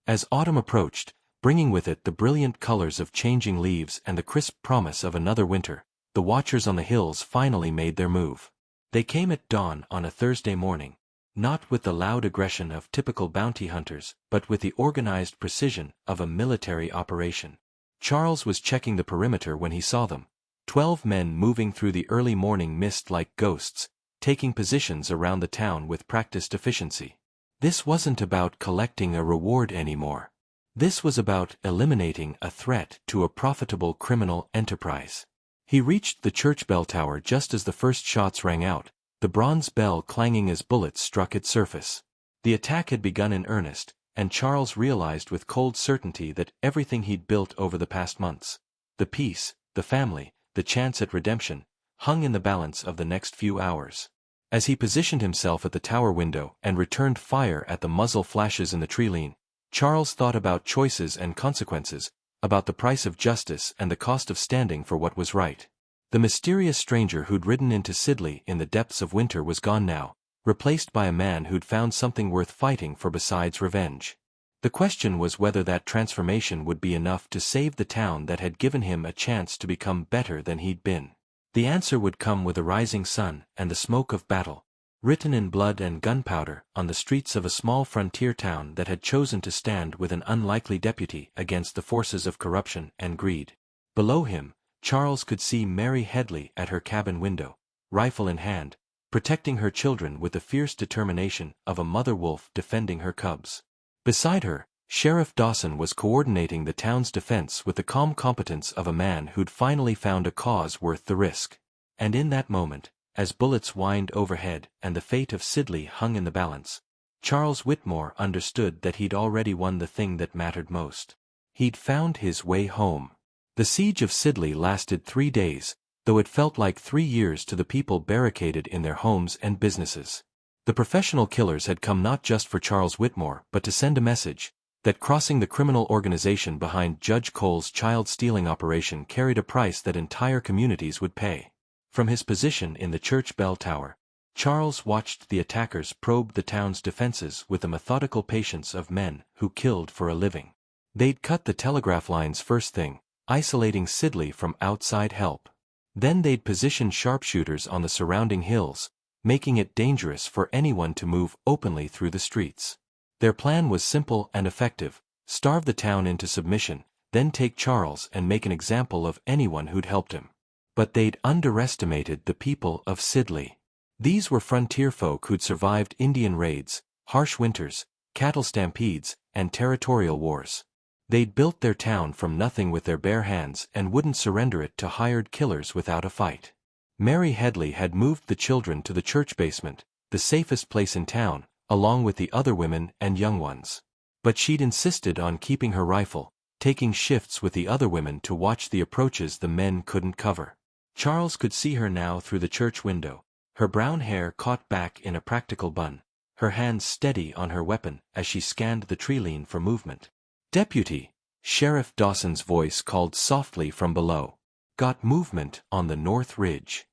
S1: As autumn approached, bringing with it the brilliant colors of changing leaves and the crisp promise of another winter, the watchers on the hills finally made their move. They came at dawn on a Thursday morning, not with the loud aggression of typical bounty hunters, but with the organized precision of a military operation. Charles was checking the perimeter when he saw them, 12 men moving through the early morning mist like ghosts, taking positions around the town with practiced efficiency. This wasn't about collecting a reward anymore. This was about eliminating a threat to a profitable criminal enterprise. He reached the church bell tower just as the first shots rang out, the bronze bell clanging as bullets struck its surface. The attack had begun in earnest, and Charles realized with cold certainty that everything he'd built over the past months, the peace, the family, the chance at redemption, hung in the balance of the next few hours. As he positioned himself at the tower window and returned fire at the muzzle flashes in the tree-line, Charles thought about choices and consequences, about the price of justice and the cost of standing for what was right. The mysterious stranger who'd ridden into Sidley in the depths of winter was gone now, replaced by a man who'd found something worth fighting for besides revenge. The question was whether that transformation would be enough to save the town that had given him a chance to become better than he'd been. The answer would come with a rising sun and the smoke of battle, written in blood and gunpowder, on the streets of a small frontier town that had chosen to stand with an unlikely deputy against the forces of corruption and greed. Below him, Charles could see Mary Headley at her cabin window, rifle in hand, protecting her children with the fierce determination of a mother wolf defending her cubs. Beside her, Sheriff Dawson was coordinating the town's defense with the calm competence of a man who'd finally found a cause worth the risk. And in that moment, as bullets whined overhead and the fate of Sidley hung in the balance, Charles Whitmore understood that he'd already won the thing that mattered most. He'd found his way home. The siege of Sidley lasted 3 days, though it felt like 3 years to the people barricaded in their homes and businesses. The professional killers had come not just for Charles Whitmore but to send a message that crossing the criminal organization behind Judge Cole's child-stealing operation carried a price that entire communities would pay. From his position in the church bell tower, Charles watched the attackers probe the town's defenses with the methodical patience of men who killed for a living. They'd cut the telegraph lines first thing, isolating Sidley from outside help. Then they'd position sharpshooters on the surrounding hills, making it dangerous for anyone to move openly through the streets. Their plan was simple and effective: starve the town into submission, then take Charles and make an example of anyone who'd helped him. But they'd underestimated the people of Sidley. These were frontier folk who'd survived Indian raids, harsh winters, cattle stampedes, and territorial wars. They'd built their town from nothing with their bare hands and wouldn't surrender it to hired killers without a fight. Mary Headley had moved the children to the church basement, the safest place in town, along with the other women and young ones. But she'd insisted on keeping her rifle, taking shifts with the other women to watch the approaches the men couldn't cover. Charles could see her now through the church window, her brown hair caught back in a practical bun, her hands steady on her weapon as she scanned the tree-line for movement. "Deputy," Sheriff Dawson's voice called softly from below. "Got movement on the north ridge."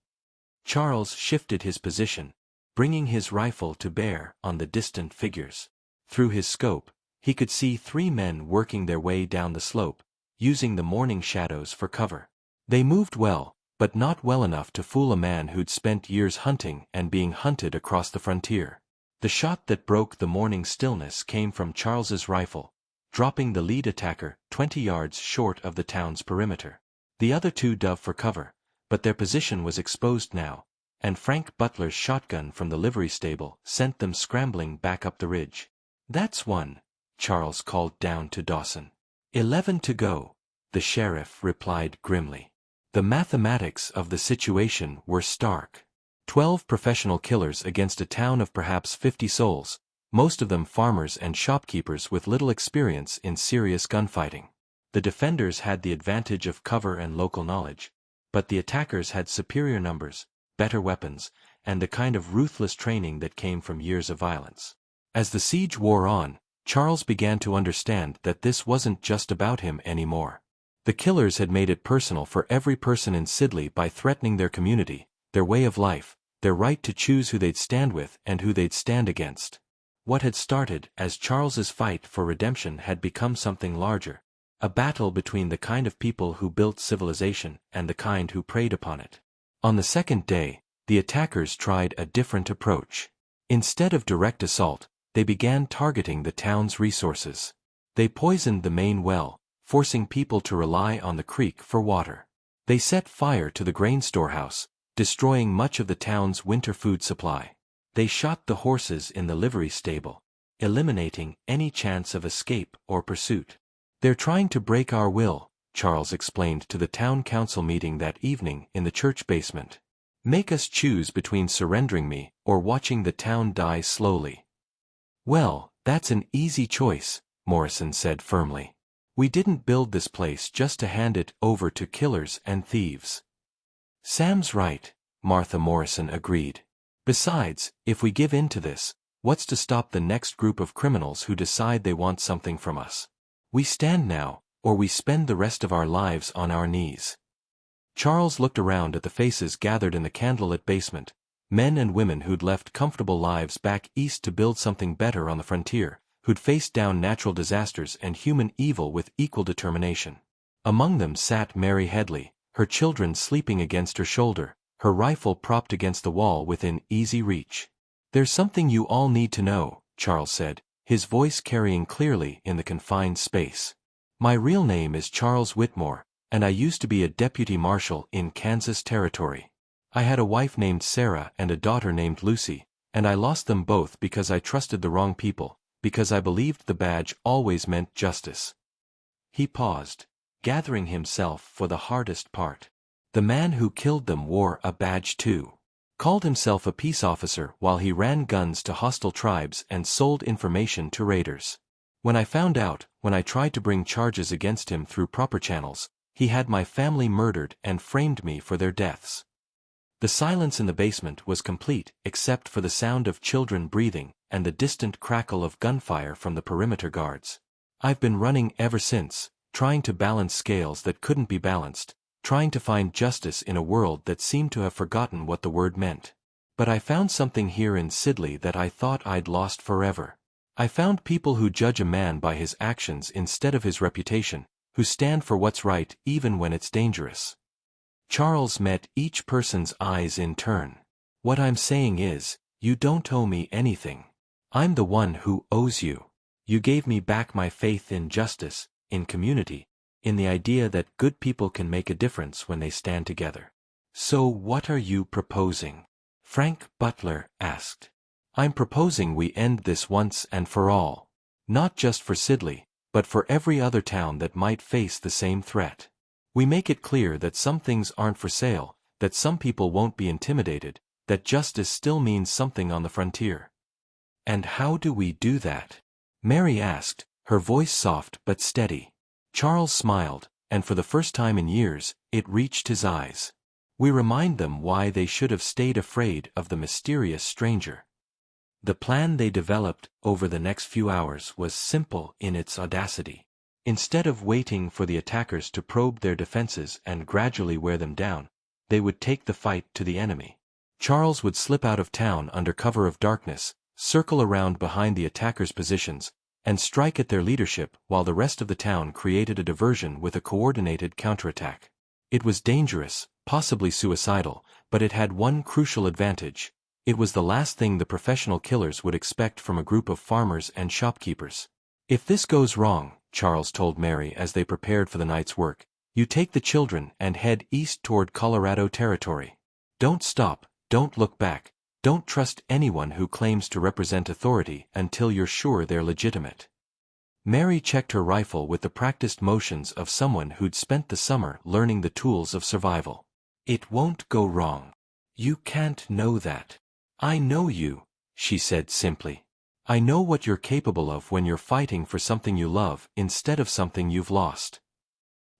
S1: Charles shifted his position, bringing his rifle to bear on the distant figures. Through his scope, he could see 3 men working their way down the slope, using the morning shadows for cover. They moved well, but not well enough to fool a man who'd spent years hunting and being hunted across the frontier. The shot that broke the morning stillness came from Charles's rifle, dropping the lead attacker 20 yards short of the town's perimeter. The other 2 dove for cover, but their position was exposed now, and Frank Butler's shotgun from the livery stable sent them scrambling back up the ridge. "That's 1, Charles called down to Dawson. 11 to go, the sheriff replied grimly. The mathematics of the situation were stark. 12 professional killers against a town of perhaps 50 souls, most of them farmers and shopkeepers with little experience in serious gunfighting. The defenders had the advantage of cover and local knowledge, but the attackers had superior numbers, better weapons, and the kind of ruthless training that came from years of violence. As the siege wore on, Charles began to understand that this wasn't just about him anymore. The killers had made it personal for every person in Sidley by threatening their community, their way of life, their right to choose who they'd stand with and who they'd stand against. What had started as Charles's fight for redemption had become something larger, a battle between the kind of people who built civilization and the kind who preyed upon it. On the second day, the attackers tried a different approach. Instead of direct assault, they began targeting the town's resources. They poisoned the main well, forcing people to rely on the creek for water. They set fire to the grain storehouse, destroying much of the town's winter food supply. They shot the horses in the livery stable, eliminating any chance of escape or pursuit. "They're trying to break our will," Charles explained to the town council meeting that evening in the church basement. "Make us choose between surrendering me or watching the town die slowly." "Well, that's an easy choice," Morrison said firmly. "We didn't build this place just to hand it over to killers and thieves." "Sam's right," Martha Morrison agreed. "Besides, if we give in to this, what's to stop the next group of criminals who decide they want something from us? We stand now, or we spend the rest of our lives on our knees." Charles looked around at the faces gathered in the candlelit basement, men and women who'd left comfortable lives back east to build something better on the frontier, who'd faced down natural disasters and human evil with equal determination. Among them sat Mary Headley, her children sleeping against her shoulder, her rifle propped against the wall within easy reach. "There's something you all need to know," Charles said, his voice carrying clearly in the confined space. "My real name is Charles Whitmore, and I used to be a deputy marshal in Kansas Territory. I had a wife named Sarah and a daughter named Lucy, and I lost them both because I trusted the wrong people, because I believed the badge always meant justice." He paused, gathering himself for the hardest part. The man who killed them wore a badge too. Called himself a peace officer while he ran guns to hostile tribes and sold information to raiders. When I found out, when I tried to bring charges against him through proper channels, he had my family murdered and framed me for their deaths. The silence in the basement was complete except for the sound of children breathing and the distant crackle of gunfire from the perimeter guards. "I've been running ever since, trying to balance scales that couldn't be balanced, trying to find justice in a world that seemed to have forgotten what the word meant. But I found something here in Sidley that I thought I'd lost forever. I found people who judge a man by his actions instead of his reputation, who stand for what's right even when it's dangerous." Charles met each person's eyes in turn. "What I'm saying is, you don't owe me anything. I'm the one who owes you. You gave me back my faith in justice, in community, in the idea that good people can make a difference when they stand together." "So what are you proposing?" Frank Butler asked. "I'm proposing we end this once and for all. Not just for Sidley, but for every other town that might face the same threat. We make it clear that some things aren't for sale, that some people won't be intimidated, that justice still means something on the frontier." "And how do we do that?" Mary asked, her voice soft but steady. Charles smiled, and for the first time in years, it reached his eyes. "We remind them why they should have stayed afraid of the mysterious stranger." The plan they developed over the next few hours was simple in its audacity. Instead of waiting for the attackers to probe their defenses and gradually wear them down, they would take the fight to the enemy. Charles would slip out of town under cover of darkness, circle around behind the attackers' positions, and strike at their leadership while the rest of the town created a diversion with a coordinated counterattack. It was dangerous, possibly suicidal, but it had one crucial advantage. It was the last thing the professional killers would expect from a group of farmers and shopkeepers. "If this goes wrong," Charles told Mary as they prepared for the night's work, "you take the children and head east toward Colorado Territory. Don't stop, don't look back, don't trust anyone who claims to represent authority until you're sure they're legitimate." Mary checked her rifle with the practiced motions of someone who'd spent the summer learning the tools of survival. "It won't go wrong. You can't know that. I know you," she said simply. "I know what you're capable of when you're fighting for something you love instead of something you've lost."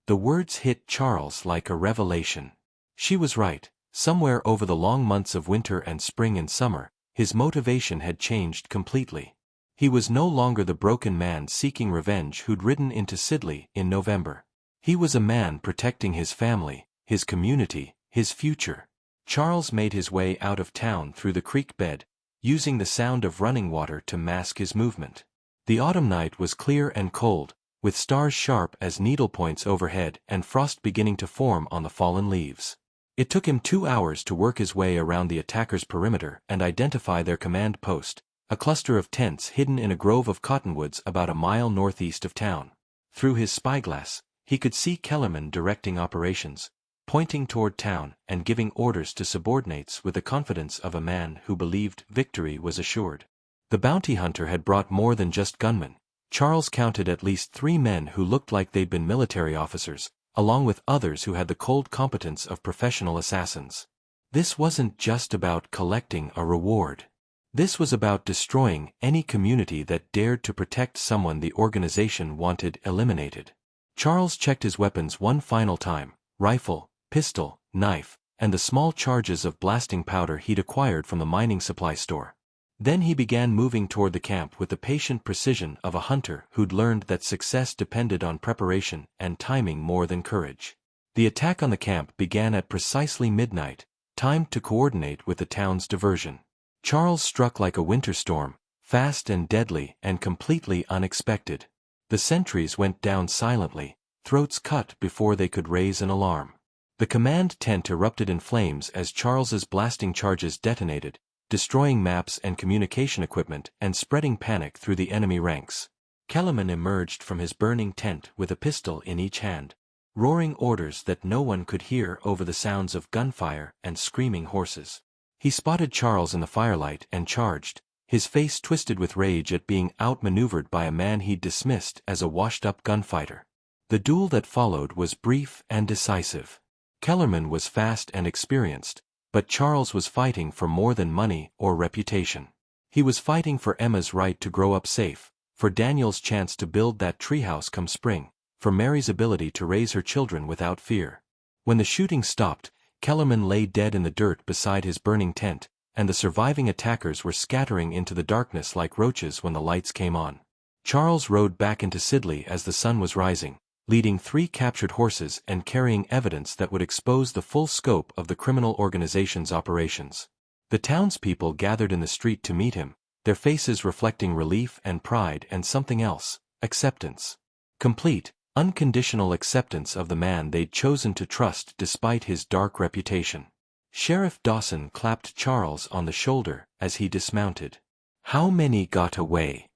S1: The words hit Charles like a revelation. She was right. Somewhere over the long months of winter and spring and summer, his motivation had changed completely. He was no longer the broken man seeking revenge who'd ridden into Sidley in November. He was a man protecting his family, his community, his future. Charles made his way out of town through the creek bed, using the sound of running water to mask his movement. The autumn night was clear and cold, with stars sharp as needlepoints overhead and frost beginning to form on the fallen leaves. It took him 2 hours to work his way around the attackers' perimeter and identify their command post, a cluster of tents hidden in a grove of cottonwoods about a mile northeast of town. Through his spyglass, he could see Kellerman directing operations, pointing toward town and giving orders to subordinates with the confidence of a man who believed victory was assured. The bounty hunter had brought more than just gunmen. Charles counted at least 3 men who looked like they'd been military officers, along with others who had the cold competence of professional assassins. This wasn't just about collecting a reward. This was about destroying any community that dared to protect someone the organization wanted eliminated. Charles checked his weapons one final time: rifle, pistol, knife, and the small charges of blasting powder he'd acquired from the mining supply store. Then he began moving toward the camp with the patient precision of a hunter who'd learned that success depended on preparation and timing more than courage. The attack on the camp began at precisely midnight, timed to coordinate with the town's diversion. Charles struck like a winter storm, fast and deadly and completely unexpected. The sentries went down silently, throats cut before they could raise an alarm. The command tent erupted in flames as Charles's blasting charges detonated, destroying maps and communication equipment and spreading panic through the enemy ranks. Kellerman emerged from his burning tent with a pistol in each hand, roaring orders that no one could hear over the sounds of gunfire and screaming horses. He spotted Charles in the firelight and charged, his face twisted with rage at being outmaneuvered by a man he'd dismissed as a washed-up gunfighter. The duel that followed was brief and decisive. Kellerman was fast and experienced, but Charles was fighting for more than money or reputation. He was fighting for Emma's right to grow up safe, for Daniel's chance to build that treehouse come spring, for Mary's ability to raise her children without fear. When the shooting stopped, Kellerman lay dead in the dirt beside his burning tent, and the surviving attackers were scattering into the darkness like roaches when the lights came on. Charles rode back into Sidley as the sun was rising, leading 3 captured horses and carrying evidence that would expose the full scope of the criminal organization's operations. The townspeople gathered in the street to meet him, their faces reflecting relief and pride and something else: acceptance. Complete, unconditional acceptance of the man they'd chosen to trust despite his dark reputation. Sheriff Dawson clapped Charles on the shoulder as he dismounted. "How many got away?"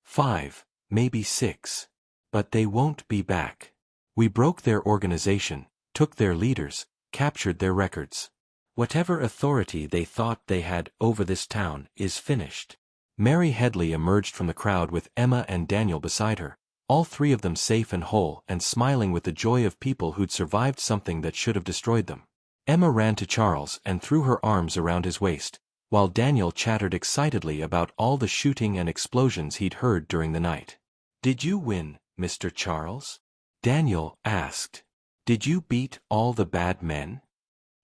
S1: "5, maybe 6. But they won't be back. We broke their organization, took their leaders, captured their records. Whatever authority they thought they had over this town is finished." Mary Headley emerged from the crowd with Emma and Daniel beside her, all 3 of them safe and whole and smiling with the joy of people who'd survived something that should have destroyed them. Emma ran to Charles and threw her arms around his waist, while Daniel chattered excitedly about all the shooting and explosions he'd heard during the night. "Did you win, Mr. Charles?" Daniel asked. "Did you beat all the bad men?"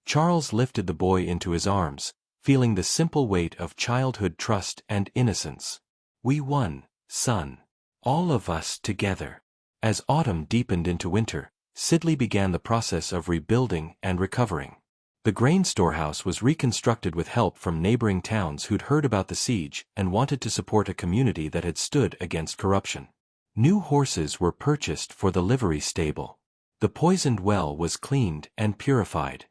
S1: Charles lifted the boy into his arms, feeling the simple weight of childhood trust and innocence. "We won, son. All of us together." As autumn deepened into winter, Sidley began the process of rebuilding and recovering. The grain storehouse was reconstructed with help from neighboring towns who'd heard about the siege and wanted to support a community that had stood against corruption. New horses were purchased for the livery stable. The poisoned well was cleaned and purified.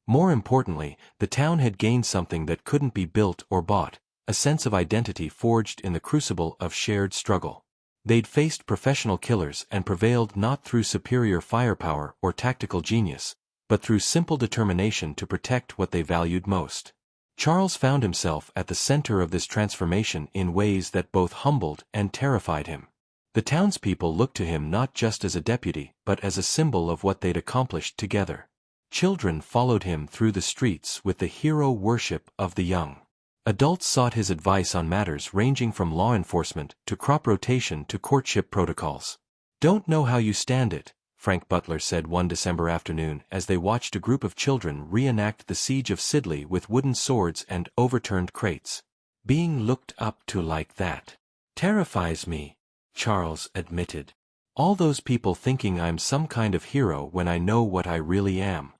S1: More importantly, the town had gained something that couldn't be built or bought: a sense of identity forged in the crucible of shared struggle. They'd faced professional killers and prevailed not through superior firepower or tactical genius, but through simple determination to protect what they valued most. Charles found himself at the center of this transformation in ways that both humbled and terrified him. The townspeople looked to him not just as a deputy, but as a symbol of what they'd accomplished together. Children followed him through the streets with the hero worship of the young. Adults sought his advice on matters ranging from law enforcement to crop rotation to courtship protocols. "Don't know how you stand it," Frank Butler said one December afternoon as they watched a group of children reenact the siege of Sidley with wooden swords and overturned crates. "Being looked up to like that terrifies me," Charles admitted. "All those people thinking I'm some kind of hero when I know what I really am."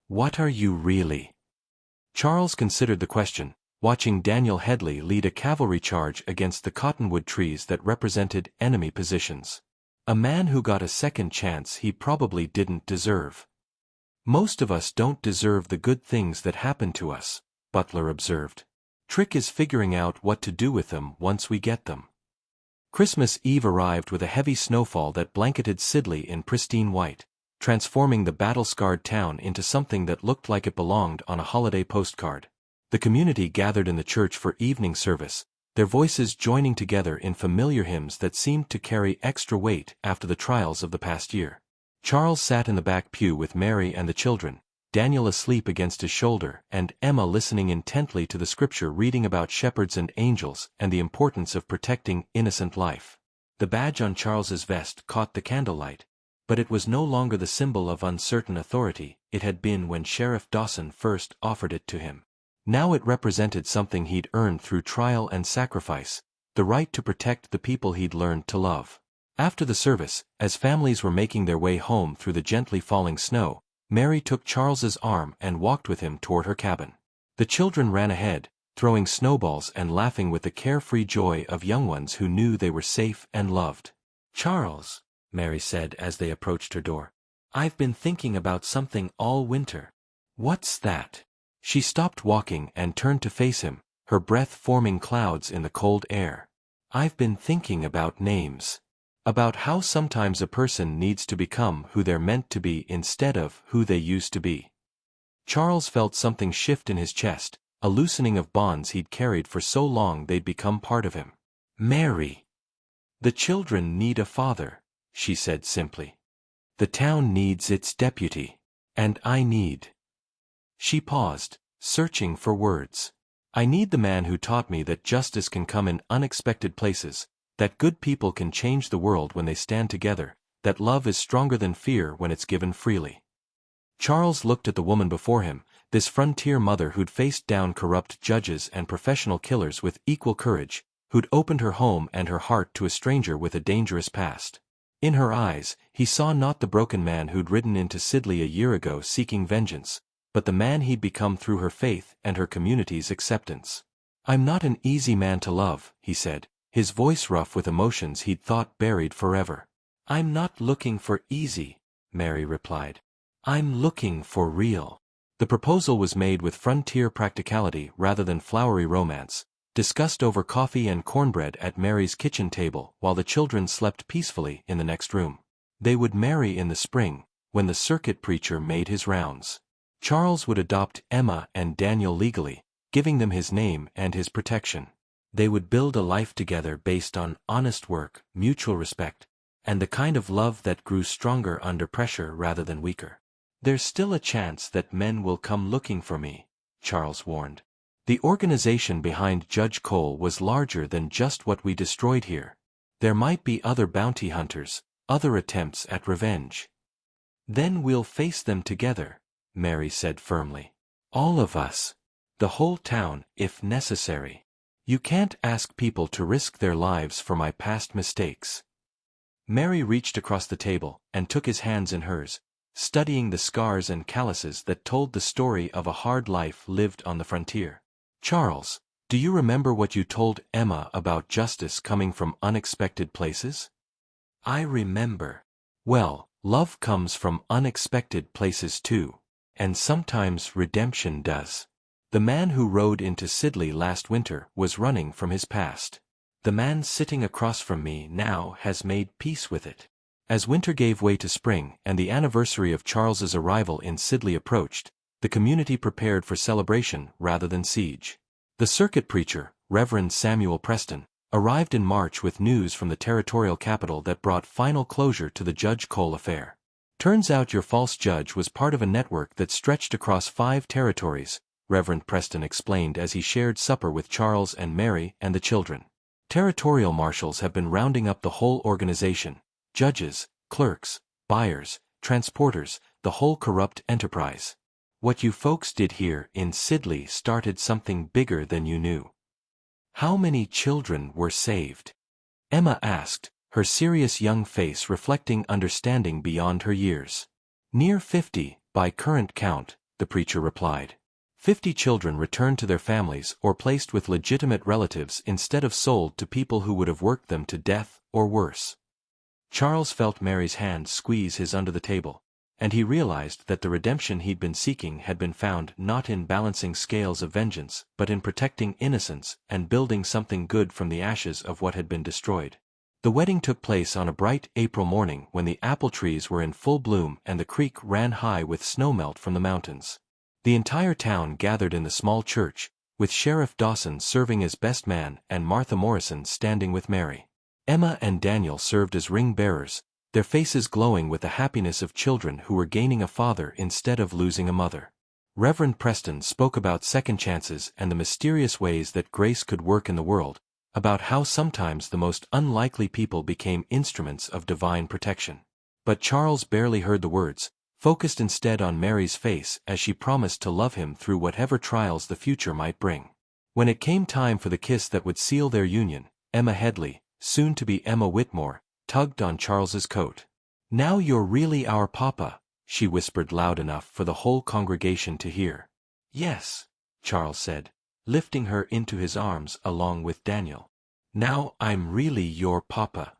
S1: "What are you really?" Charles considered the question, watching Daniel Headley lead a cavalry charge against the cottonwood trees that represented enemy positions. A man who got a second chance he probably didn't deserve. Most of us don't deserve the good things that happen to us, Butler observed. Trick is figuring out what to do with them once we get them. Christmas Eve arrived with a heavy snowfall that blanketed Sidley in pristine white, transforming the battle-scarred town into something that looked like it belonged on a holiday postcard. The community gathered in the church for evening service, their voices joining together in familiar hymns that seemed to carry extra weight after the trials of the past year. Charles sat in the back pew with Mary and the children, Daniel asleep against his shoulder, and Emma listening intently to the scripture reading about shepherds and angels and the importance of protecting innocent life. The badge on Charles's vest caught the candlelight, but it was no longer the symbol of uncertain authority it had been when Sheriff Dawson first offered it to him. Now it represented something he'd earned through trial and sacrifice, the right to protect the people he'd learned to love. After the service, as families were making their way home through the gently falling snow, Mary took Charles's arm and walked with him toward her cabin. The children ran ahead, throwing snowballs and laughing with the carefree joy of young ones who knew they were safe and loved. "Charles," Mary said as they approached her door, "I've been thinking about something all winter." "What's that?" She stopped walking and turned to face him, her breath forming clouds in the cold air. "I've been thinking about names. About how sometimes a person needs to become who they're meant to be instead of who they used to be." Charles felt something shift in his chest, a loosening of bonds he'd carried for so long they'd become part of him. "Mary, the children need a father," she said simply. "The town needs its deputy. And I need—" She paused, searching for words. "I need the man who taught me that justice can come in unexpected places, that good people can change the world when they stand together, that love is stronger than fear when it's given freely." Charles looked at the woman before him, this frontier mother who'd faced down corrupt judges and professional killers with equal courage, who'd opened her home and her heart to a stranger with a dangerous past. In her eyes, he saw not the broken man who'd ridden into Sidley a year ago seeking vengeance, but the man he'd become through her faith and her community's acceptance. "I'm not an easy man to love," he said, his voice rough with emotions he'd thought buried forever. "I'm not looking for easy," Mary replied. "I'm looking for real." The proposal was made with frontier practicality rather than flowery romance, discussed over coffee and cornbread at Mary's kitchen table while the children slept peacefully in the next room. They would marry in the spring, when the circuit preacher made his rounds. Charles would adopt Emma and Daniel legally, giving them his name and his protection. They would build a life together based on honest work, mutual respect, and the kind of love that grew stronger under pressure rather than weaker. "There's still a chance that men will come looking for me," Charles warned. "The organization behind Judge Cole was larger than just what we destroyed here. There might be other bounty hunters, other attempts at revenge." "Then we'll face them together," Mary said firmly. "All of us. The whole town, if necessary. You can't ask people to risk their lives for my past mistakes." Mary reached across the table and took his hands in hers, studying the scars and calluses that told the story of a hard life lived on the frontier. "Charles, do you remember what you told Emma about justice coming from unexpected places?" "I remember. Well, love comes from unexpected places too. And sometimes redemption does. The man who rode into Sidley last winter was running from his past. The man sitting across from me now has made peace with it." As winter gave way to spring and the anniversary of Charles's arrival in Sidley approached, the community prepared for celebration rather than siege. The circuit preacher, Reverend Samuel Preston, arrived in March with news from the territorial capital that brought final closure to the Judge Cole affair. "Turns out your false judge was part of a network that stretched across 5 territories, Reverend Preston explained as he shared supper with Charles and Mary and the children. "Territorial marshals have been rounding up the whole organization, judges, clerks, buyers, transporters, the whole corrupt enterprise. What you folks did here in Sidley started something bigger than you knew." "How many children were saved?" Emma asked, her serious young face reflecting understanding beyond her years. "Near 50, by current count," the preacher replied. 50 children returned to their families or placed with legitimate relatives instead of sold to people who would have worked them to death or worse. Charles felt Mary's hand squeeze his under the table, and he realized that the redemption he'd been seeking had been found not in balancing scales of vengeance but in protecting innocence and building something good from the ashes of what had been destroyed. The wedding took place on a bright April morning when the apple trees were in full bloom and the creek ran high with snowmelt from the mountains. The entire town gathered in the small church, with Sheriff Dawson serving as best man and Martha Morrison standing with Mary. Emma and Daniel served as ring-bearers, their faces glowing with the happiness of children who were gaining a father instead of losing a mother. Reverend Preston spoke about second chances and the mysterious ways that grace could work in the world, about how sometimes the most unlikely people became instruments of divine protection. But Charles barely heard the words, focused instead on Mary's face as she promised to love him through whatever trials the future might bring. When it came time for the kiss that would seal their union, Emma Headley, soon to be Emma Whitmore, tugged on Charles's coat. "Now you're really our papa," she whispered loud enough for the whole congregation to hear. "Yes," Charles said, lifting her into his arms along with Daniel. "Now I'm really your papa."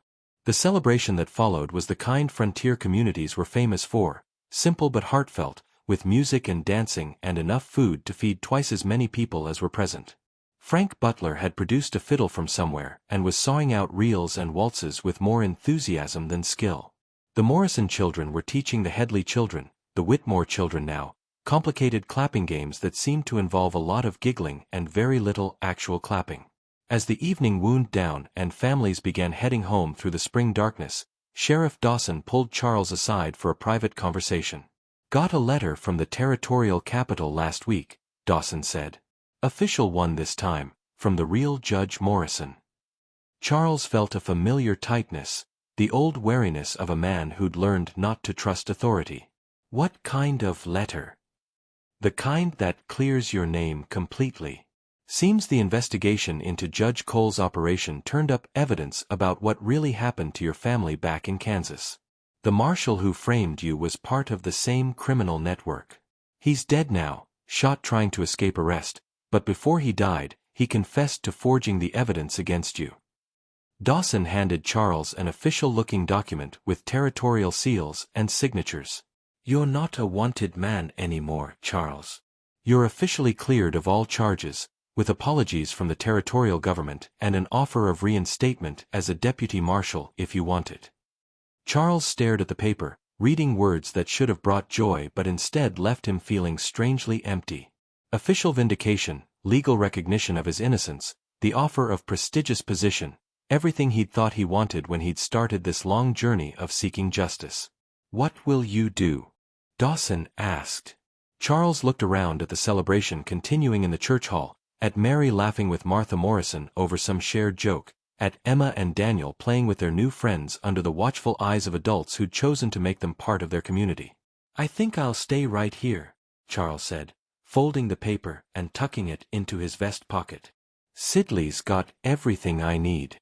S1: The celebration that followed was the kind frontier communities were famous for, simple but heartfelt, with music and dancing and enough food to feed twice as many people as were present. Frank Butler had produced a fiddle from somewhere and was sawing out reels and waltzes with more enthusiasm than skill. The Morrison children were teaching the Headley children, the Whitmore children now, complicated clapping games that seemed to involve a lot of giggling and very little actual clapping. As the evening wound down and families began heading home through the spring darkness, Sheriff Dawson pulled Charles aside for a private conversation. "Got a letter from the territorial capital last week," Dawson said. "Official one this time, from the real Judge Morrison." Charles felt a familiar tightness, the old wariness of a man who'd learned not to trust authority. "What kind of letter?" "The kind that clears your name completely. Seems the investigation into Judge Cole's operation turned up evidence about what really happened to your family back in Kansas. The marshal who framed you was part of the same criminal network. He's dead now, shot trying to escape arrest, but before he died, he confessed to forging the evidence against you." Dawson handed Charles an official-looking document with territorial seals and signatures. "You're not a wanted man anymore, Charles. You're officially cleared of all charges, with apologies from the territorial government and an offer of reinstatement as a deputy marshal if you want it." Charles stared at the paper, reading words that should have brought joy but instead left him feeling strangely empty. Official vindication, legal recognition of his innocence, the offer of prestigious position, everything he'd thought he wanted when he'd started this long journey of seeking justice. "What will you do?" Dawson asked. Charles looked around at the celebration continuing in the church hall, at Mary laughing with Martha Morrison over some shared joke, at Emma and Daniel playing with their new friends under the watchful eyes of adults who'd chosen to make them part of their community. "I think I'll stay right here," Charles said, folding the paper and tucking it into his vest pocket. "Sidley's got everything I need."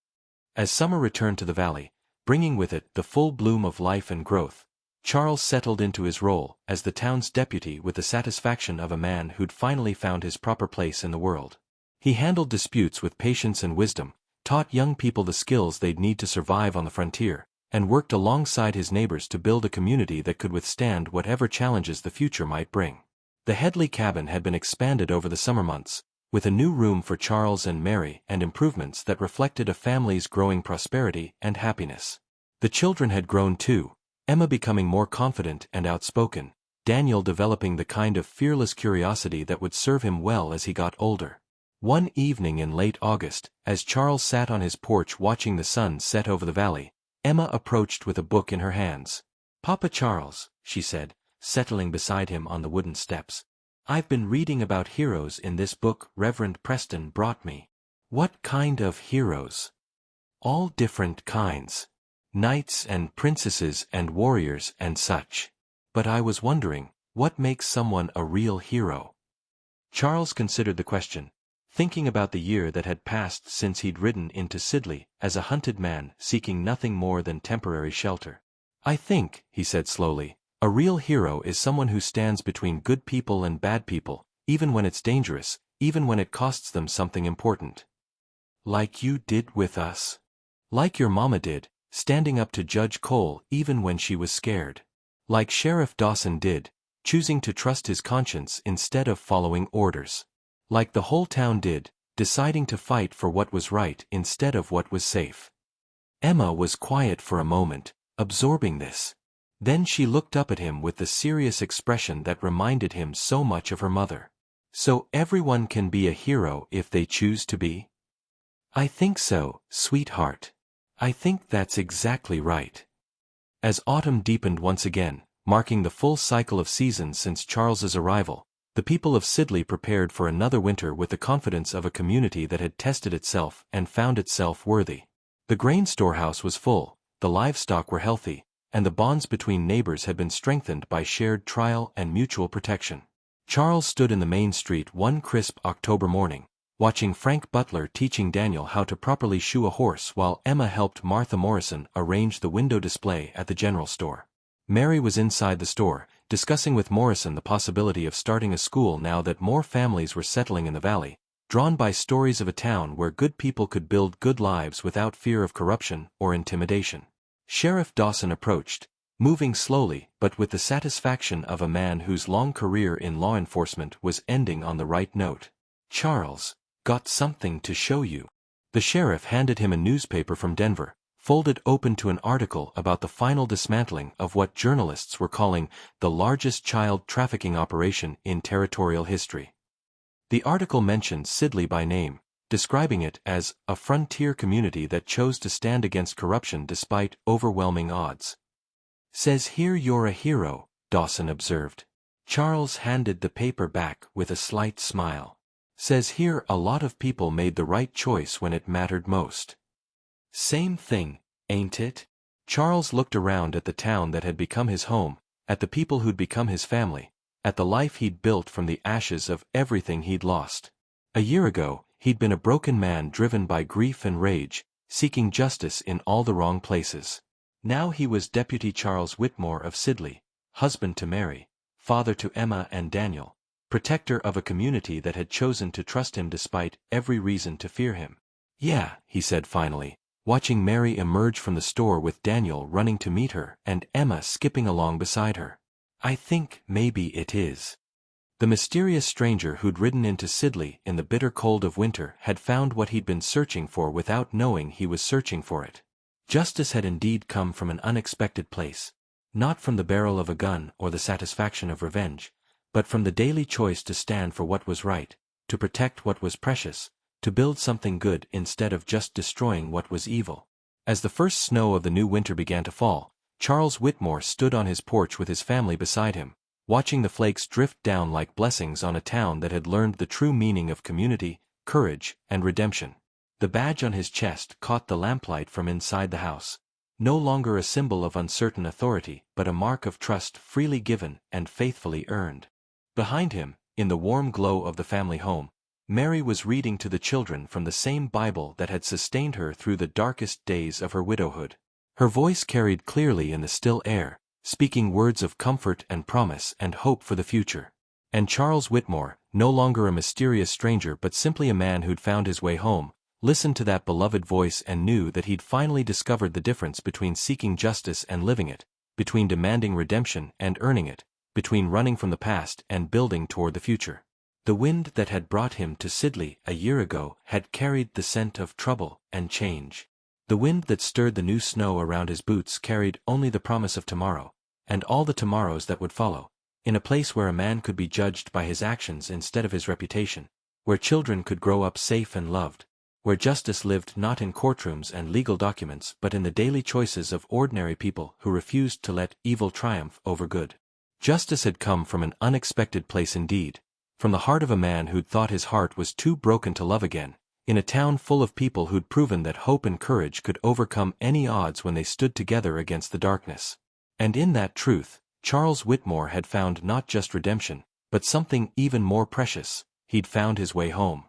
S1: As summer returned to the valley, bringing with it the full bloom of life and growth, Charles settled into his role as the town's deputy with the satisfaction of a man who'd finally found his proper place in the world. He handled disputes with patience and wisdom, taught young people the skills they'd need to survive on the frontier, and worked alongside his neighbors to build a community that could withstand whatever challenges the future might bring. The Headley cabin had been expanded over the summer months, with a new room for Charles and Mary and improvements that reflected a family's growing prosperity and happiness. The children had grown too, Emma becoming more confident and outspoken, Daniel developing the kind of fearless curiosity that would serve him well as he got older. One evening in late August, as Charles sat on his porch watching the sun set over the valley, Emma approached with a book in her hands. "Papa Charles," she said, settling beside him on the wooden steps, "I've been reading about heroes in this book Reverend Preston brought me." "What kind of heroes?" "All different kinds. Knights and princesses and warriors and such. But I was wondering, what makes someone a real hero?" Charles considered the question, thinking about the year that had passed since he'd ridden into Sidley as a hunted man seeking nothing more than temporary shelter. "I think," he said slowly, "a real hero is someone who stands between good people and bad people, even when it's dangerous, even when it costs them something important. Like you did with us. Like your mama did, standing up to Judge Cole even when she was scared. Like Sheriff Dawson did, choosing to trust his conscience instead of following orders. Like the whole town did, deciding to fight for what was right instead of what was safe. Emma was quiet for a moment, absorbing this. Then she looked up at him with the serious expression that reminded him so much of her mother. So everyone can be a hero if they choose to be? I think so, sweetheart. I think that's exactly right. As autumn deepened once again, marking the full cycle of seasons since Charles's arrival, the people of Sidley prepared for another winter with the confidence of a community that had tested itself and found itself worthy. The grain storehouse was full, the livestock were healthy, and the bonds between neighbors had been strengthened by shared trial and mutual protection. Charles stood in the main street one crisp October morning, watching Frank Butler teaching Daniel how to properly shoe a horse while Emma helped Martha Morrison arrange the window display at the general store. Mary was inside the store, discussing with Morrison the possibility of starting a school now that more families were settling in the valley, drawn by stories of a town where good people could build good lives without fear of corruption or intimidation. Sheriff Dawson approached, moving slowly but with the satisfaction of a man whose long career in law enforcement was ending on the right note. Charles, got something to show you. The sheriff handed him a newspaper from Denver, folded open to an article about the final dismantling of what journalists were calling the largest child trafficking operation in territorial history. The article mentioned Sidley by name, describing it as a frontier community that chose to stand against corruption despite overwhelming odds. Says here you're a hero, Dawson observed. Charles handed the paper back with a slight smile. Says here a lot of people made the right choice when it mattered most. Same thing, ain't it? Charles looked around at the town that had become his home, at the people who'd become his family, at the life he'd built from the ashes of everything he'd lost. A year ago, he'd been a broken man driven by grief and rage, seeking justice in all the wrong places. Now he was Deputy Charles Whitmore of Sidley, husband to Mary, father to Emma and Daniel, protector of a community that had chosen to trust him despite every reason to fear him. Yeah, he said finally, watching Mary emerge from the store with Daniel running to meet her and Emma skipping along beside her. I think maybe it is. The mysterious stranger who'd ridden into Sidley in the bitter cold of winter had found what he'd been searching for without knowing he was searching for it. Justice had indeed come from an unexpected place, not from the barrel of a gun or the satisfaction of revenge, but from the daily choice to stand for what was right, to protect what was precious, to build something good instead of just destroying what was evil. As the first snow of the new winter began to fall, Charles Whitmore stood on his porch with his family beside him, watching the flakes drift down like blessings on a town that had learned the true meaning of community, courage, and redemption. The badge on his chest caught the lamplight from inside the house. No longer a symbol of uncertain authority, but a mark of trust freely given and faithfully earned. Behind him, in the warm glow of the family home, Mary was reading to the children from the same Bible that had sustained her through the darkest days of her widowhood. Her voice carried clearly in the still air, speaking words of comfort and promise and hope for the future. And Charles Whitmore, no longer a mysterious stranger but simply a man who'd found his way home, listened to that beloved voice and knew that he'd finally discovered the difference between seeking justice and living it, between demanding redemption and earning it, between running from the past and building toward the future. The wind that had brought him to Sidley a year ago had carried the scent of trouble and change. The wind that stirred the new snow around his boots carried only the promise of tomorrow, and all the tomorrows that would follow, in a place where a man could be judged by his actions instead of his reputation, where children could grow up safe and loved, where justice lived not in courtrooms and legal documents but in the daily choices of ordinary people who refused to let evil triumph over good. Justice had come from an unexpected place indeed, from the heart of a man who'd thought his heart was too broken to love again, in a town full of people who'd proven that hope and courage could overcome any odds when they stood together against the darkness. And in that truth, Charles Whitmore had found not just redemption, but something even more precious. He'd found his way home.